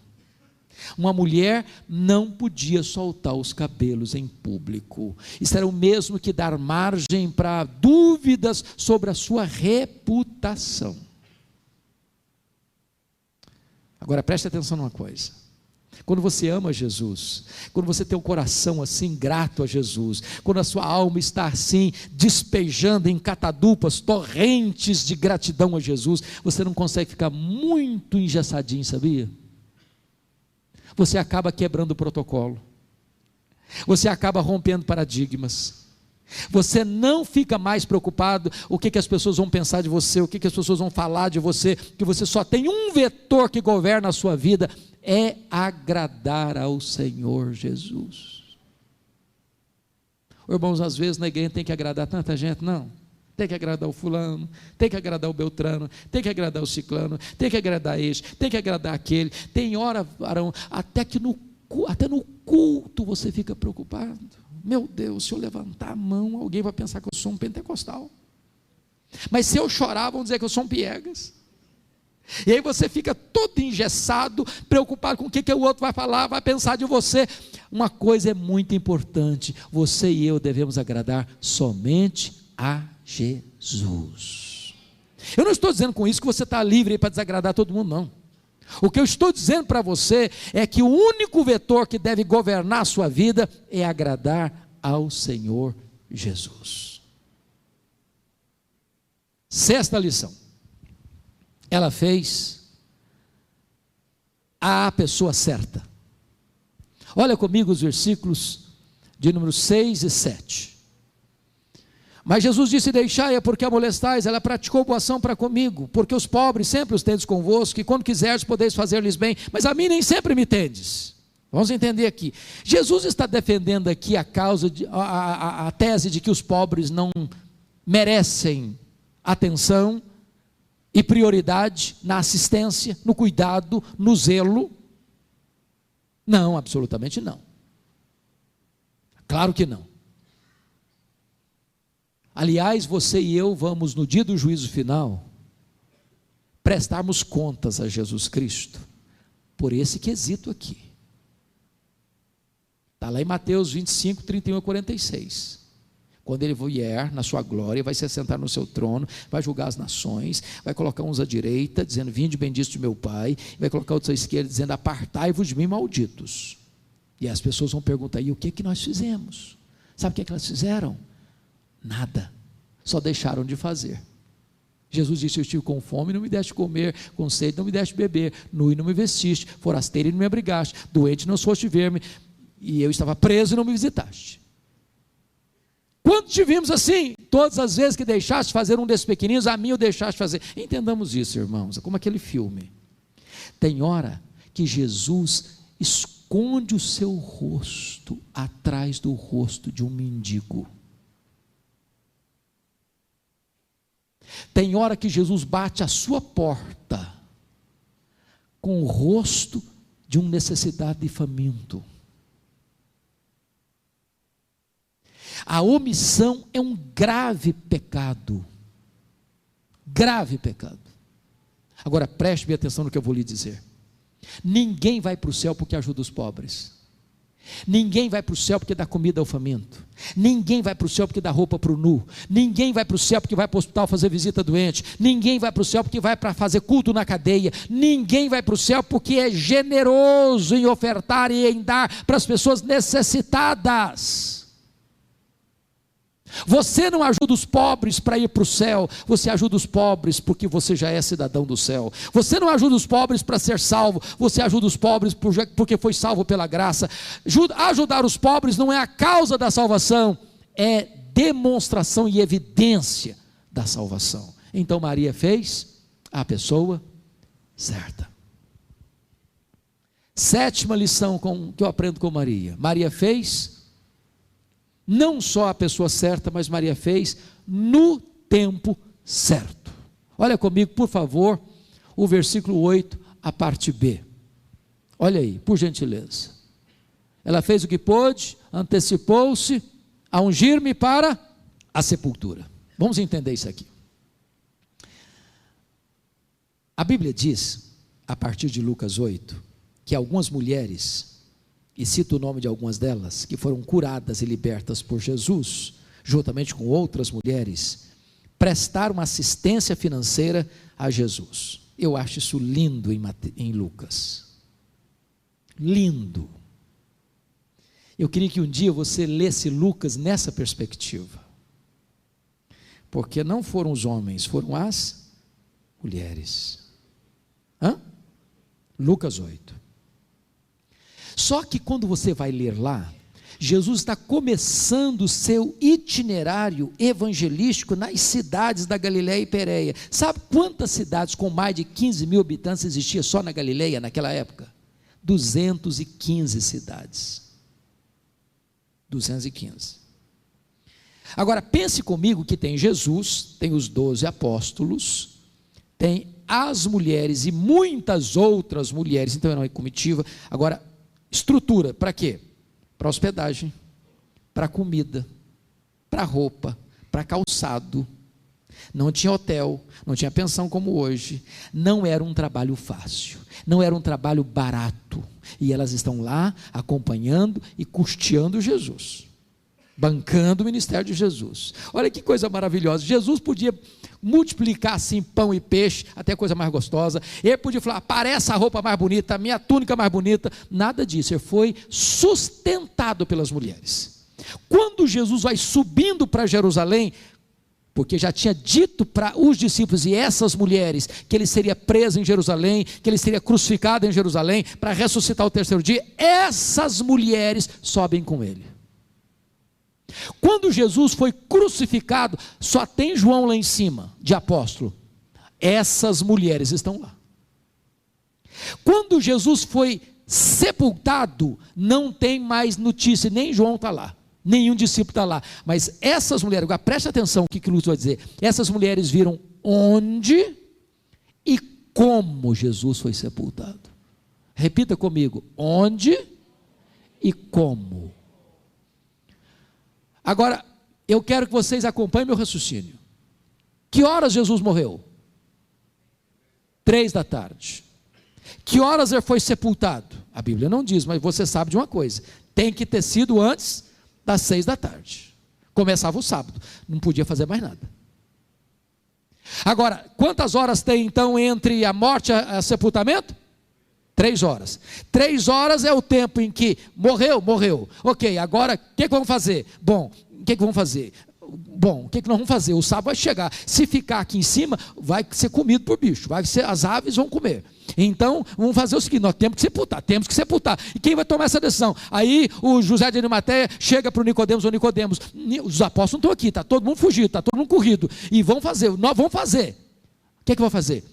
Uma mulher não podia soltar os cabelos em público. Isso era o mesmo que dar margem para dúvidas sobre a sua reputação. Agora preste atenção numa coisa. Quando você ama Jesus, quando você tem um coração assim grato a Jesus, quando a sua alma está assim despejando em catadupas, torrentes de gratidão a Jesus, você não consegue ficar muito engessadinho, sabia? Você acaba quebrando o protocolo, você acaba rompendo paradigmas, você não fica mais preocupado o que as pessoas vão pensar de você, o que as pessoas vão falar de você, que você só tem um vetor que governa a sua vida, é agradar ao Senhor Jesus. Irmãos, às vezes na igreja tem que agradar tanta gente, não, tem que agradar o fulano, tem que agradar o beltrano, tem que agradar o ciclano, tem que agradar este, tem que agradar aquele, tem hora, varão, até no culto você fica preocupado. Meu Deus, se eu levantar a mão, alguém vai pensar que eu sou um pentecostal. Mas se eu chorar, vão dizer que eu sou um piegas. E aí você fica todo engessado, preocupado com o que o outro vai falar, vai pensar de você. Uma coisa é muito importante: você e eu devemos agradar somente a Jesus. Eu não estou dizendo com isso que você está livre para desagradar todo mundo, não. O que eu estou dizendo para você é que o único vetor que deve governar a sua vida é agradar ao Senhor Jesus. Sexta lição. Ela fez a pessoa certa. Olha comigo os versículos de número 6 e 7. Mas Jesus disse: deixai-a, porque a molestais, ela praticou boa ação para comigo, porque os pobres sempre os tendes convosco, e quando quiseres podeis fazer-lhes bem, mas a mim nem sempre me tendes. Vamos entender aqui. Jesus está defendendo aqui a causa, a tese de que os pobres não merecem atenção e prioridade na assistência, no cuidado, no zelo. Não, absolutamente não. Claro que não. Aliás, você e eu vamos, no dia do juízo final, prestarmos contas a Jesus Cristo por esse quesito aqui. Está lá em Mateus 25, 31 a 46. Quando ele vier na sua glória, vai se assentar no seu trono, vai julgar as nações, vai colocar uns à direita, dizendo: vinde bendito de meu Pai, vai colocar outros à esquerda, dizendo: apartai-vos de mim, malditos. E as pessoas vão perguntar: e o que nós fizemos? Sabe o que elas fizeram? Nada, só deixaram de fazer. Jesus disse: eu estive com fome e não me deste comer, com sede não me deste beber, nu e não me vestiste, forasteiro e não me abrigaste, doente não foste ver-me, e eu estava preso e não me visitaste. Quando te vimos assim? Todas as vezes que deixaste fazer um desses pequeninos, a mim o deixaste fazer. Entendamos isso, irmãos, é como aquele filme. Tem hora que Jesus esconde o seu rosto atrás do rosto de um mendigo. Tem hora que Jesus bate a sua porta com o rosto de um necessitado e faminto. A omissão é um grave pecado. Grave pecado. Agora preste bem atenção no que eu vou lhe dizer. Ninguém vai para o céu porque ajuda os pobres. Ninguém vai para o céu porque dá comida ao faminto. Ninguém vai para o céu porque dá roupa para o nu. Ninguém vai para o céu porque vai para o hospital fazer visita doente. Ninguém vai para o céu porque vai para fazer culto na cadeia. Ninguém vai para o céu porque é generoso em ofertar e em dar para as pessoas necessitadas. Você não ajuda os pobres para ir para o céu, você ajuda os pobres porque você já é cidadão do céu. Você não ajuda os pobres para ser salvo, você ajuda os pobres porque foi salvo pela graça. Ajudar os pobres não é a causa da salvação, é demonstração e evidência da salvação. Então Maria fez a pessoa certa. Sétima lição que eu aprendo com Maria. Maria fez não só a pessoa certa, mas Maria fez no tempo certo. Olha comigo, por favor, o versículo 8, a parte B. Olha aí, por gentileza. Ela fez o que pôde, antecipou-se a ungir-me para a sepultura. Vamos entender isso aqui. A Bíblia diz, a partir de Lucas 8, que algumas mulheres, e cito o nome de algumas delas, que foram curadas e libertas por Jesus, juntamente com outras mulheres, prestaram assistência financeira a Jesus. Eu acho isso lindo em Lucas. Lindo. Eu queria que um dia você lesse Lucas nessa perspectiva. Porque não foram os homens, foram as mulheres. Lucas 8. Só que quando você vai ler lá, Jesus está começando o seu itinerário evangelístico nas cidades da Galileia e Pérea. Sabe quantas cidades com mais de 15 mil habitantes existia só na Galileia naquela época? 215 cidades. 215. Agora pense comigo que tem Jesus, tem os 12 apóstolos, tem as mulheres e muitas outras mulheres, então era uma comitiva. Agora, estrutura, para quê? Para hospedagem, para comida, para roupa, para calçado. Não tinha hotel, não tinha pensão como hoje. Não era um trabalho fácil, não era um trabalho barato. E elas estão lá acompanhando e custeando Jesus, bancando o ministério de Jesus. Olha que coisa maravilhosa. Jesus podia multiplicar assim pão e peixe, até coisa mais gostosa. Ele podia falar, aparece a roupa mais bonita, a minha túnica mais bonita. Nada disso, ele foi sustentado pelas mulheres. Quando Jesus vai subindo para Jerusalém, porque já tinha dito para os discípulos e essas mulheres, que ele seria preso em Jerusalém, que ele seria crucificado em Jerusalém, para ressuscitar o terceiro dia, essas mulheres sobem com ele. Quando Jesus foi crucificado, só tem João lá em cima, de apóstolo. Essas mulheres estão lá. Quando Jesus foi sepultado, não tem mais notícia, nem João está lá, nenhum discípulo está lá. Mas essas mulheres, agora preste atenção o que Lucas vai dizer. Essas mulheres viram onde e como Jesus foi sepultado. Repita comigo, onde e como. Agora, eu quero que vocês acompanhem meu raciocínio. Que horas Jesus morreu? 3 da tarde. Que horas ele foi sepultado? A Bíblia não diz, mas você sabe de uma coisa. Tem que ter sido antes das 6 da tarde. Começava o sábado, não podia fazer mais nada. Agora, quantas horas tem então entre a morte e o sepultamento? 3 horas. 3 horas é o tempo em que morreu. Ok, agora o que vamos fazer? Bom, o que vamos fazer? Bom, o que nós vamos fazer? O sábado vai chegar. Se ficar aqui em cima, vai ser comido por bicho. As aves vão comer. Então, vamos fazer o seguinte: nós temos que sepultar. E quem vai tomar essa decisão? Aí o José de Arimateia chega para o Nicodemos, os apóstolos não estão aqui, está todo mundo fugido, está todo mundo corrido. E nós vamos fazer. O que vai fazer?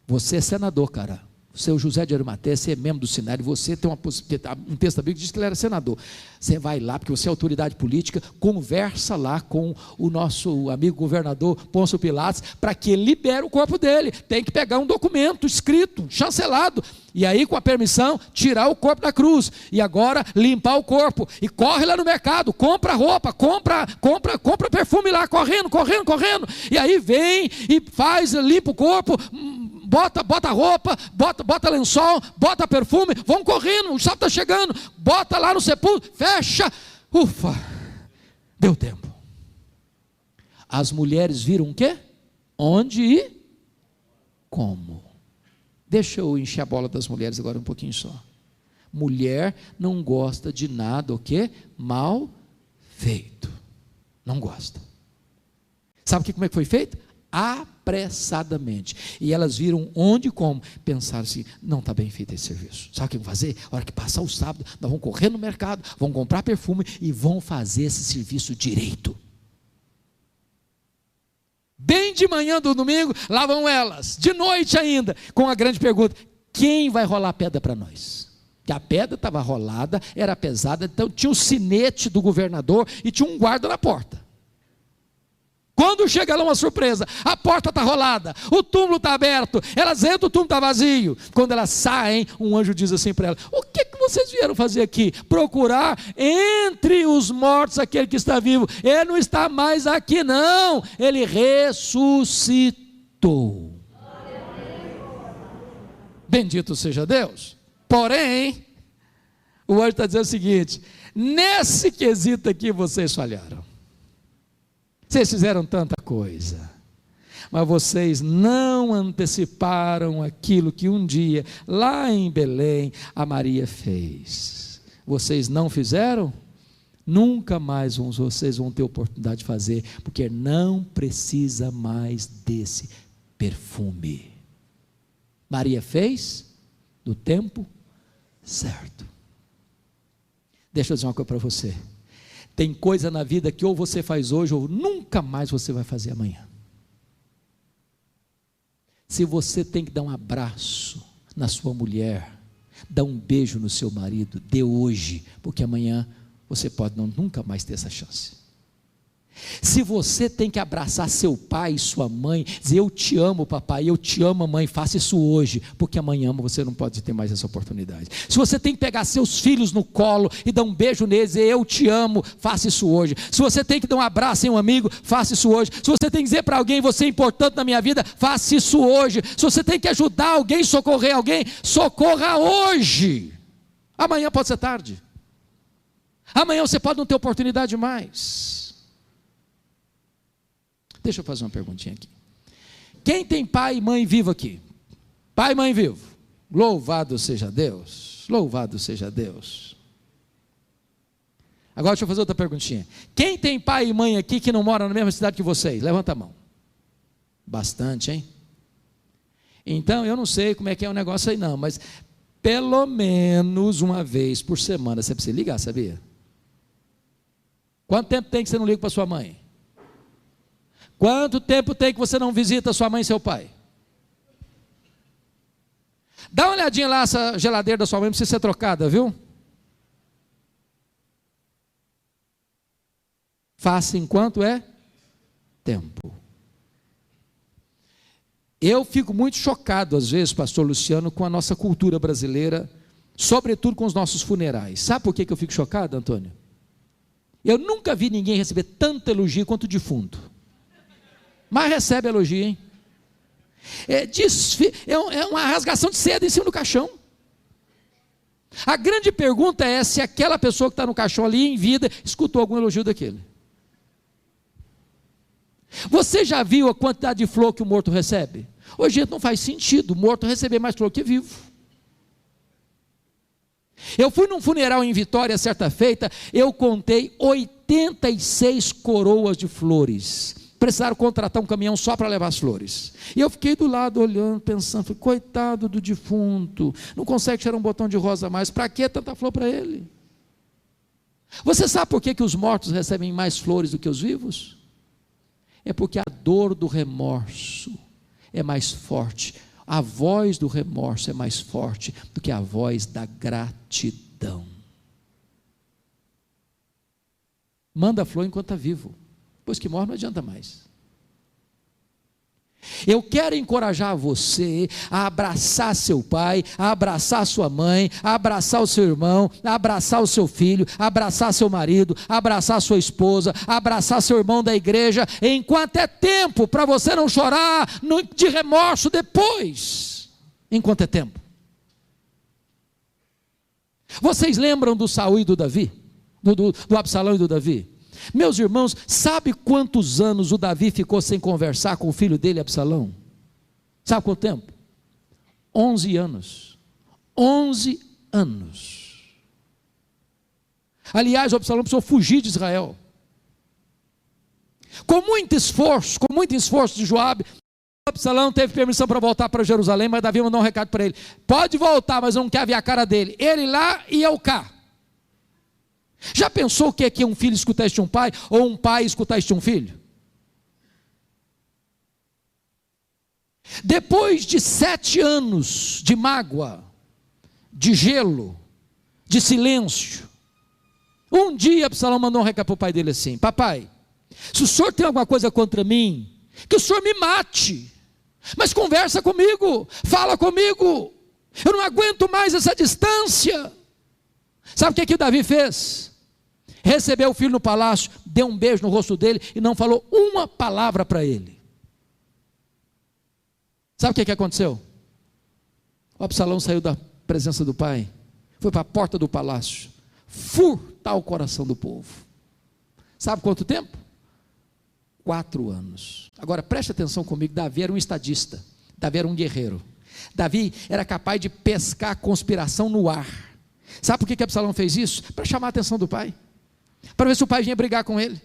Você é senador, cara. Você é o José de Arimateia, você é membro do Sinédrio, você tem um texto da Bíblia que diz que ele era senador. Você vai lá, porque você é autoridade política, conversa lá com o nosso amigo governador Pôncio Pilatos, para que ele libere o corpo dele. Tem que pegar um documento escrito, chancelado, e aí com a permissão, tirar o corpo da cruz, e agora limpar o corpo, e corre lá no mercado, compra roupa, compra perfume lá, correndo, e aí vem e limpa o corpo, bota roupa, bota lençol, bota perfume, vão correndo, o sábado está chegando, bota lá no sepulcro, fecha, ufa, deu tempo. As mulheres viram o quê? Onde e como. Deixa eu encher a bola das mulheres agora um pouquinho só. Mulher não gosta de nada, o quê? Mal feito. Não gosta. Sabe como é que foi feito? Apressadamente. E elas viram onde e como. Pensaram assim, não está bem feito esse serviço. Sabe o que vão fazer? A hora que passar o sábado, nós vamos correr no mercado, vamos comprar perfume e vão fazer esse serviço direito. Bem de manhã do domingo, lá vão elas, de noite ainda, com a grande pergunta: quem vai rolar a pedra para nós? Que a pedra estava rolada, era pesada, então tinha o sinete do governador e tinha um guarda na porta. Quando chega lá uma surpresa, a porta está rolada, o túmulo está aberto, elas entram, o túmulo está vazio. Quando elas saem, um anjo diz assim para elas: o que vocês vieram fazer aqui? Procurar entre os mortos aquele que está vivo. Ele não está mais aqui não, ele ressuscitou. Bendito seja Deus. Porém, o anjo está dizendo o seguinte: nesse quesito aqui vocês falharam. Vocês fizeram tanta coisa, mas vocês não anteciparam aquilo que um dia, lá em Belém, a Maria fez. Vocês não fizeram? Nunca mais vocês vão ter oportunidade de fazer, porque não precisa mais desse perfume. Maria fez no tempo certo. Deixa eu dizer uma coisa para você. Tem coisa na vida que ou você faz hoje ou nunca mais você vai fazer amanhã. Se você tem que dar um abraço na sua mulher, dar um beijo no seu marido, dê hoje, porque amanhã você pode nunca mais ter essa chance. Se você tem que abraçar seu pai e sua mãe, dizer: eu te amo papai, eu te amo mamãe, faça isso hoje, porque amanhã você não pode ter mais essa oportunidade. Se você tem que pegar seus filhos no colo e dar um beijo neles, dizer: eu te amo, faça isso hoje. Se você tem que dar um abraço em um amigo, faça isso hoje. Se você tem que dizer para alguém: você é importante na minha vida, faça isso hoje. Se você tem que ajudar alguém, socorrer alguém, socorra hoje. Amanhã pode ser tarde. Amanhã você pode não ter oportunidade mais. Deixa eu fazer uma perguntinha aqui. Quem tem pai e mãe vivo aqui? Pai e mãe vivo. Louvado seja Deus. Louvado seja Deus. Agora deixa eu fazer outra perguntinha. Quem tem pai e mãe aqui que não mora na mesma cidade que vocês? Levanta a mão. Bastante, hein? Então eu não sei como é que é o negócio aí não, mas pelo menos uma vez por semana você precisa ligar, sabia? Quanto tempo tem que você não liga para sua mãe? Quanto tempo tem que você não visita sua mãe e seu pai? Dá uma olhadinha lá, essa geladeira da sua mãe precisa ser trocada, viu? Faça enquanto é tempo. Eu fico muito chocado às vezes, pastor Luciano, com a nossa cultura brasileira, sobretudo com os nossos funerais. Sabe por que eu fico chocado, Antônio? Eu nunca vi ninguém receber tanto elogio quanto o defunto. Mas recebe elogio, hein? É uma rasgação de seda em cima do caixão. A grande pergunta é se aquela pessoa que está no caixão ali em vida escutou algum elogio daquele. Você já viu a quantidade de flor que o morto recebe? Hoje não faz sentido o morto receber mais flor que vivo. Eu fui num funeral em Vitória certa feita, eu contei 86 coroas de flores. Precisaram contratar um caminhão só para levar as flores. E eu fiquei do lado olhando, pensando: coitado do defunto, não consegue tirar um botão de rosa a mais, para que tanta flor para ele? Você sabe por que os mortos recebem mais flores do que os vivos? É porque a dor do remorso é mais forte, a voz do remorso é mais forte do que a voz da gratidão. Manda flor enquanto está vivo. Depois que morre não adianta mais. Eu quero encorajar você a abraçar seu pai, a abraçar sua mãe, a abraçar o seu irmão, a abraçar o seu filho, a abraçar seu marido, a abraçar sua esposa, a abraçar seu irmão da igreja, enquanto é tempo, para você não chorar de remorso depois, enquanto é tempo. Vocês lembram do Saul e do Davi? Do Absalão e do Davi? Meus irmãos, sabe quantos anos o Davi ficou sem conversar com o filho dele, Absalão? Sabe quanto tempo? 11 anos. 11 anos. Aliás, o Absalão precisou fugir de Israel. Com muito esforço de Joabe, Absalão teve permissão para voltar para Jerusalém, mas Davi mandou um recado para ele: pode voltar, mas não quer ver a cara dele. Ele lá e eu cá. Já pensou o que é que um filho escutar este um pai, ou um pai escutar este um filho? Depois de 7 anos de mágoa, de gelo, de silêncio, um dia Absalão mandou um recado para o pai dele assim: papai, se o senhor tem alguma coisa contra mim, que o senhor me mate, mas conversa comigo, fala comigo, eu não aguento mais essa distância. Sabe o que o Davi fez? Recebeu o filho no palácio, deu um beijo no rosto dele e não falou uma palavra para ele. Sabe o que aconteceu? O Absalão saiu da presença do pai, foi para a porta do palácio, furtar o coração do povo. Sabe quanto tempo? 4 anos. Agora preste atenção comigo, Davi era um estadista, Davi era um guerreiro, Davi era capaz de pescar a conspiração no ar. Sabe por que Absalão fez isso? Para chamar a atenção do pai, para ver se o pai vinha brigar com ele,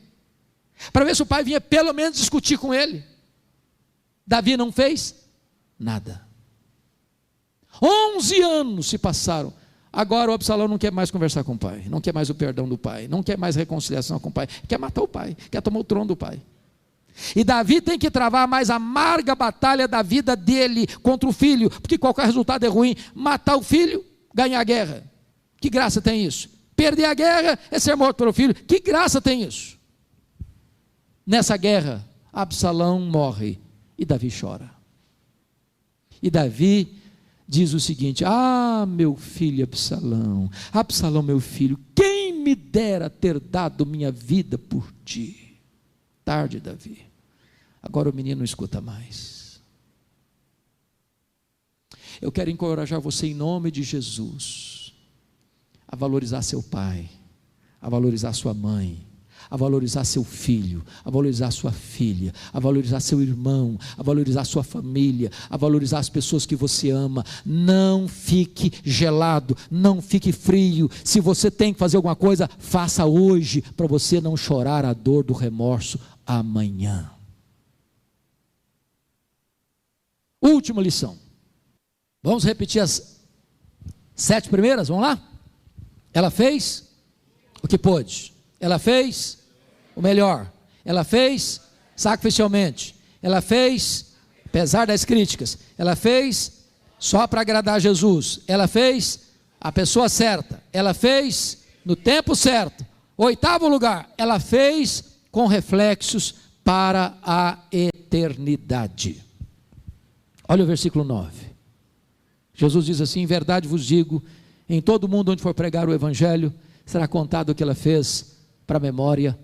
para ver se o pai vinha pelo menos discutir com ele. Davi não fez nada. 11 anos se passaram. Agora o Absalão não quer mais conversar com o pai, não quer mais o perdão do pai, não quer mais reconciliação com o pai, quer matar o pai, quer tomar o trono do pai. E Davi tem que travar a mais amarga batalha da vida dele contra o filho, porque qualquer resultado é ruim. Matar o filho, ganhar a guerra. Que graça tem isso? Perder a guerra é ser morto pelo filho. Que graça tem isso? Nessa guerra, Absalão morre e Davi chora. E Davi diz o seguinte: ah, meu filho Absalão, Absalão, meu filho, quem me dera ter dado minha vida por ti. Tarde, Davi. Agora o menino não escuta mais. Eu quero encorajar você em nome de Jesus a valorizar seu pai, a valorizar sua mãe, a valorizar seu filho, a valorizar sua filha, a valorizar seu irmão, a valorizar sua família, a valorizar as pessoas que você ama. Não fique gelado, não fique frio. Se você tem que fazer alguma coisa, faça hoje, para você não chorar a dor do remorso amanhã. Última lição. Vamos repetir as 7 primeiras? Vamos lá? Ela fez o que pôde. Ela fez o melhor. Ela fez sacrificialmente. Ela fez, apesar das críticas. Ela fez só para agradar Jesus. Ela fez a pessoa certa. Ela fez no tempo certo. 8º lugar, ela fez com reflexos para a eternidade. Olha o versículo 9. Jesus diz assim: em verdade vos digo, em todo mundo onde for pregar o evangelho, será contado o que ela fez para a memória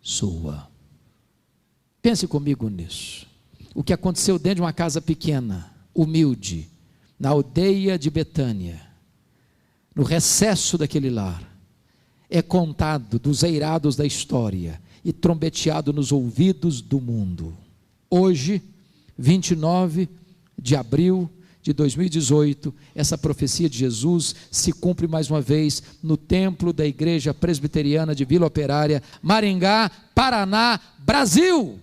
sua. Pense comigo nisso. O que aconteceu dentro de uma casa pequena, humilde, na aldeia de Betânia, no recesso daquele lar, é contado dos eirados da história e trombeteado nos ouvidos do mundo. Hoje, 29 de abril de 2018, essa profecia de Jesus se cumpre mais uma vez no templo da Igreja Presbiteriana de Vila Operária, Maringá, Paraná, Brasil.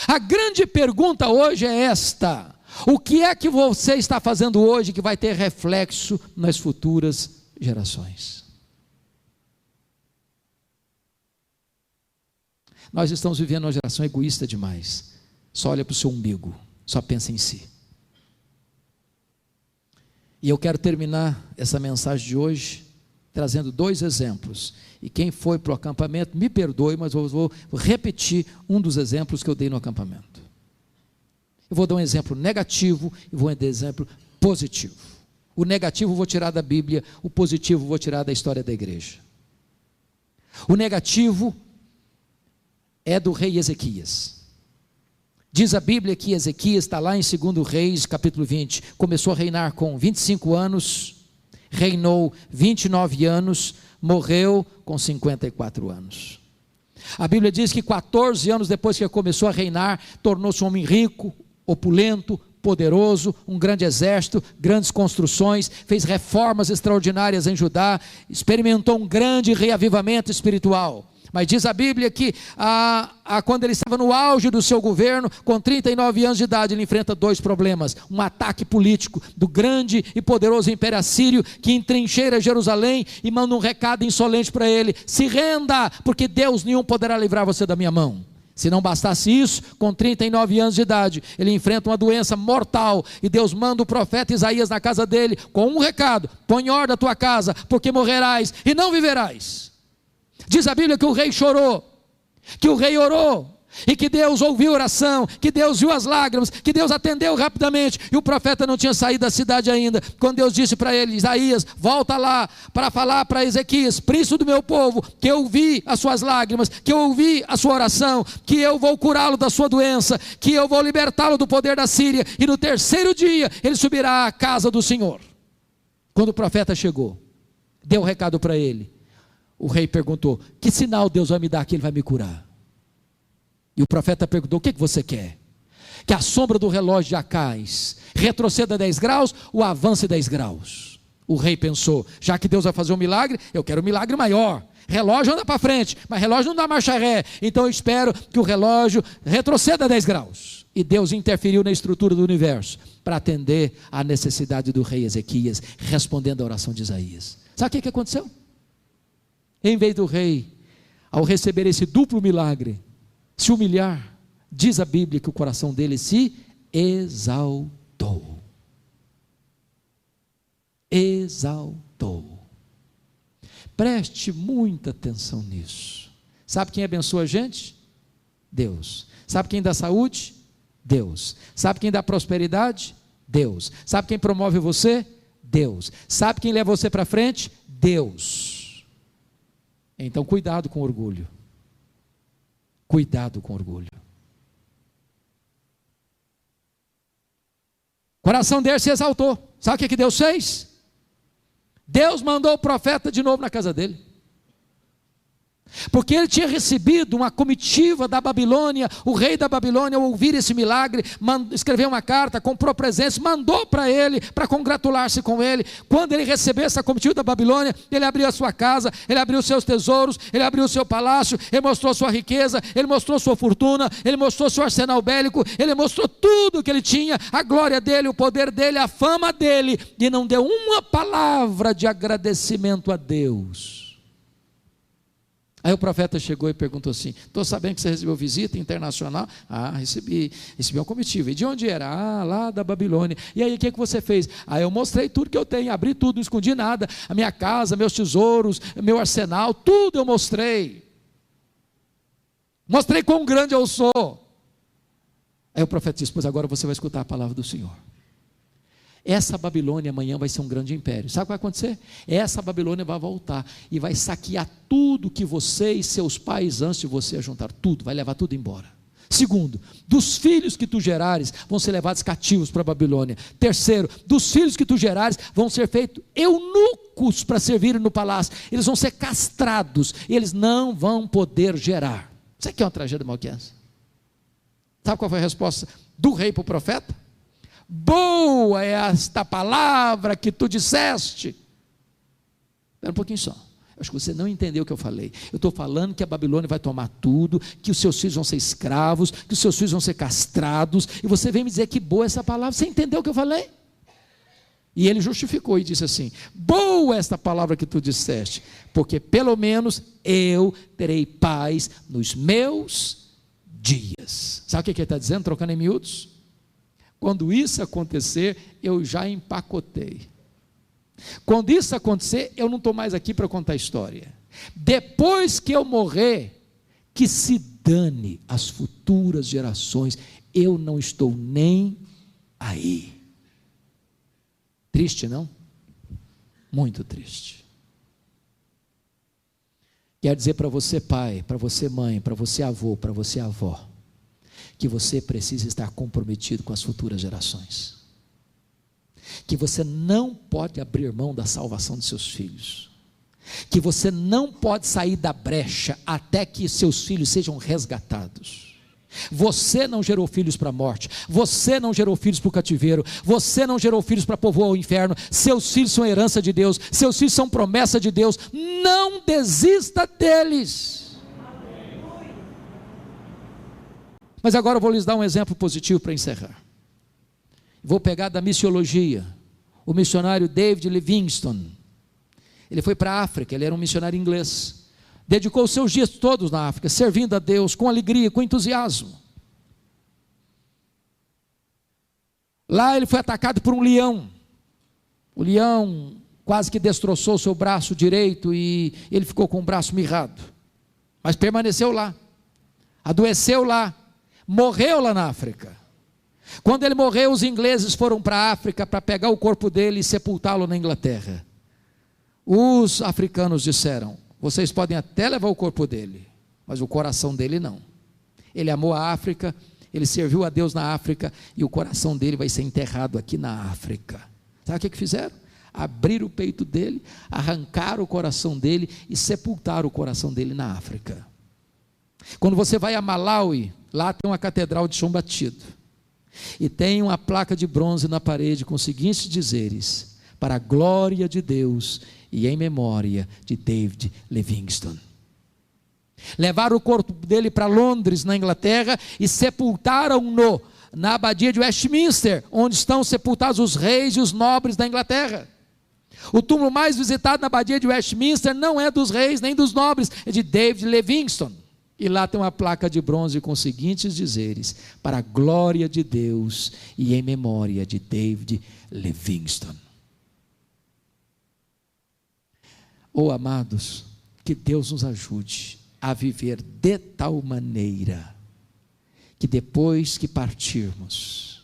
A grande pergunta hoje é esta: o que é que você está fazendo hoje que vai ter reflexo nas futuras gerações? Nós estamos vivendo uma geração egoísta demais, só olha para o seu umbigo, só pensa em si. E eu quero terminar essa mensagem de hoje trazendo 2 exemplos. E quem foi para o acampamento, me perdoe, mas eu vou repetir um dos exemplos que eu dei no acampamento. Eu vou dar um exemplo negativo e vou dar um exemplo positivo. O negativo eu vou tirar da Bíblia, o positivo eu vou tirar da história da igreja. O negativo é do rei Ezequias. Diz a Bíblia que Ezequias está lá em 2 Reis, capítulo 20, começou a reinar com 25 anos, reinou 29 anos, morreu com 54 anos. A Bíblia diz que 14 anos depois que ele começou a reinar, tornou-se um homem rico, opulento, poderoso, um grande exército, grandes construções, fez reformas extraordinárias em Judá, experimentou um grande reavivamento espiritual. Mas diz a Bíblia que quando ele estava no auge do seu governo, com 39 anos de idade, ele enfrenta 2 problemas: um ataque político do grande e poderoso Império Assírio, que entrincheira Jerusalém e manda um recado insolente para ele: se renda, porque Deus nenhum poderá livrar você da minha mão. Se não bastasse isso, com 39 anos de idade, ele enfrenta uma doença mortal, e Deus manda o profeta Isaías na casa dele, com um recado: põe em ordem a tua casa, porque morrerás e não viverás. Diz a Bíblia que o rei chorou, que o rei orou, e que Deus ouviu a oração, que Deus viu as lágrimas, que Deus atendeu rapidamente, e o profeta não tinha saído da cidade ainda, quando Deus disse para ele: Isaías, volta lá para falar para Ezequias, príncipe do meu povo, que eu ouvi as suas lágrimas, que eu ouvi a sua oração, que eu vou curá-lo da sua doença, que eu vou libertá-lo do poder da Síria, e no 3º dia ele subirá à casa do Senhor. Quando o profeta chegou, deu um recado para ele, o rei perguntou: que sinal Deus vai me dar que ele vai me curar? E o profeta perguntou: o que você quer? Que a sombra do relógio de Acais retroceda 10 graus ou avance 10 graus? O rei pensou: já que Deus vai fazer um milagre, eu quero um milagre maior. Relógio anda para frente, mas relógio não dá marcha ré, então eu espero que o relógio retroceda 10 graus. E Deus interferiu na estrutura do universo para atender à necessidade do rei Ezequias, respondendo à oração de Isaías. Sabe o que aconteceu? Em vez do rei, ao receber esse duplo milagre, se humilhar, diz a Bíblia que o coração dele se exaltou. Exaltou. Preste muita atenção nisso. Sabe quem abençoa a gente? Deus. Sabe quem dá saúde? Deus. Sabe quem dá prosperidade? Deus. Sabe quem promove você? Deus. Sabe quem leva você para frente? Deus. Então cuidado com orgulho. Cuidado com orgulho. O coração dele se exaltou. Sabe o que Deus fez? Deus mandou o profeta de novo na casa dele. Porque ele tinha recebido uma comitiva da Babilônia. O rei da Babilônia, ao ouvir esse milagre, escreveu uma carta, comprou presentes, mandou para ele, para congratular-se com ele. Quando ele recebeu essa comitiva da Babilônia, ele abriu a sua casa, ele abriu seus tesouros, ele abriu o seu palácio, ele mostrou sua riqueza, ele mostrou sua fortuna, ele mostrou seu arsenal bélico, ele mostrou tudo que ele tinha, a glória dele, o poder dele, a fama dele, e não deu uma palavra de agradecimento a Deus. Aí o profeta chegou e perguntou assim: estou sabendo que você recebeu visita internacional? Recebi uma comitiva. E de onde era? Lá da Babilônia. E aí o que você fez? Eu mostrei tudo que eu tenho, abri tudo, não escondi nada, a minha casa, meus tesouros, meu arsenal, tudo eu mostrei. Mostrei quão grande eu sou. Aí o profeta disse: pois agora você vai escutar a palavra do Senhor. Essa Babilônia amanhã vai ser um grande império. Sabe o que vai acontecer? Essa Babilônia vai voltar e vai saquear tudo que você e seus pais antes de você juntaram. Tudo, vai levar tudo embora. Segundo, dos filhos que tu gerares vão ser levados cativos para a Babilônia. Terceiro, dos filhos que tu gerares vão ser feitos eunucos para servirem no palácio. Eles vão ser castrados e eles não vão poder gerar. Isso aqui é uma tragédia malquiense. Sabe qual foi a resposta do rei para o profeta? Boa é esta palavra que tu disseste. Espera um pouquinho só. Acho que você não entendeu o que eu falei. Eu estou falando que a Babilônia vai tomar tudo, que os seus filhos vão ser escravos, que os seus filhos vão ser castrados, e você vem me dizer que boa é essa palavra. Você entendeu o que eu falei? E ele justificou e disse assim: boa é esta palavra que tu disseste, porque pelo menos eu terei paz nos meus dias. Sabe o que ele está dizendo, trocando em miúdos? Quando isso acontecer, eu já empacotei. Quando isso acontecer, eu não estou mais aqui para contar a história. Depois que eu morrer, que se dane as futuras gerações, eu não estou nem aí. Triste, não? Muito triste. Quero dizer para você, pai, para você, mãe, para você, avô, para você, avó, que você precisa estar comprometido com as futuras gerações, que você não pode abrir mão da salvação de seus filhos, que você não pode sair da brecha até que seus filhos sejam resgatados. Você não gerou filhos para a morte, você não gerou filhos para o cativeiro, você não gerou filhos para povoar o inferno. Seus filhos são herança de Deus, seus filhos são promessa de Deus. Não desista deles. Mas agora eu vou lhes dar um exemplo positivo para encerrar. Vou pegar da missiologia, o missionário David Livingstone. Ele foi para a África, ele era um missionário inglês, dedicou os seus dias todos na África, servindo a Deus com alegria, com entusiasmo. Lá ele foi atacado por um leão. O leão quase que destroçou seu braço direito e ele ficou com o braço mirrado, mas permaneceu lá, adoeceu lá, morreu lá na África. Quando ele morreu, os ingleses foram para a África para pegar o corpo dele e sepultá-lo na Inglaterra. Os africanos disseram: vocês podem até levar o corpo dele, mas o coração dele não. Ele amou a África, ele serviu a Deus na África, e o coração dele vai ser enterrado aqui na África. Sabe o que fizeram? Abriram o peito dele, arrancaram o coração dele e sepultaram o coração dele na África. Quando você vai a Malawi, lá tem uma catedral de chão batido, e tem uma placa de bronze na parede com os seguintes dizeres: para a glória de Deus e em memória de David Livingstone. Levaram o corpo dele para Londres, na Inglaterra, e sepultaram-no na abadia de Westminster, onde estão sepultados os reis e os nobres da Inglaterra. O túmulo mais visitado na abadia de Westminster não é dos reis nem dos nobres, é de David Livingstone. E lá tem uma placa de bronze com os seguintes dizeres: para a glória de Deus e em memória de David Livingstone. Oh, amados, que Deus nos ajude a viver de tal maneira que depois que partirmos,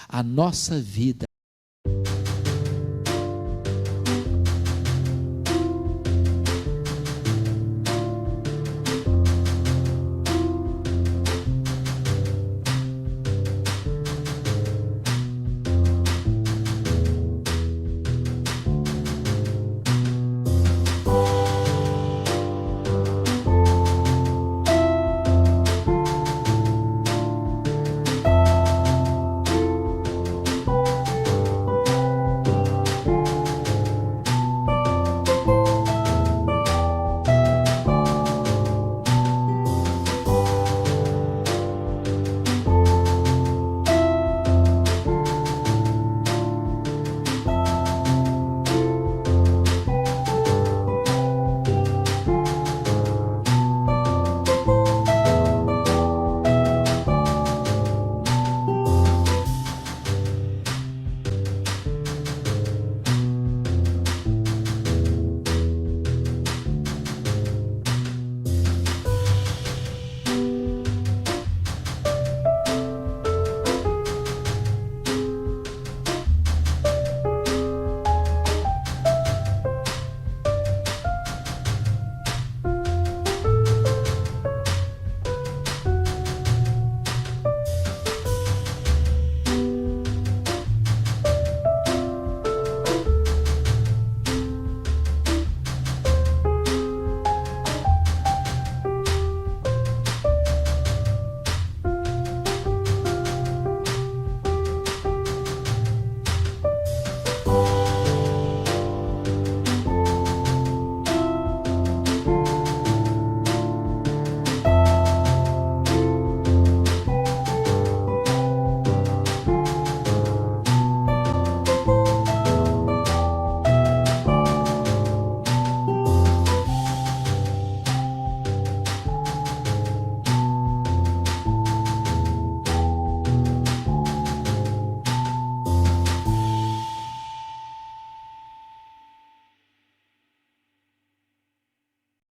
a nossa vida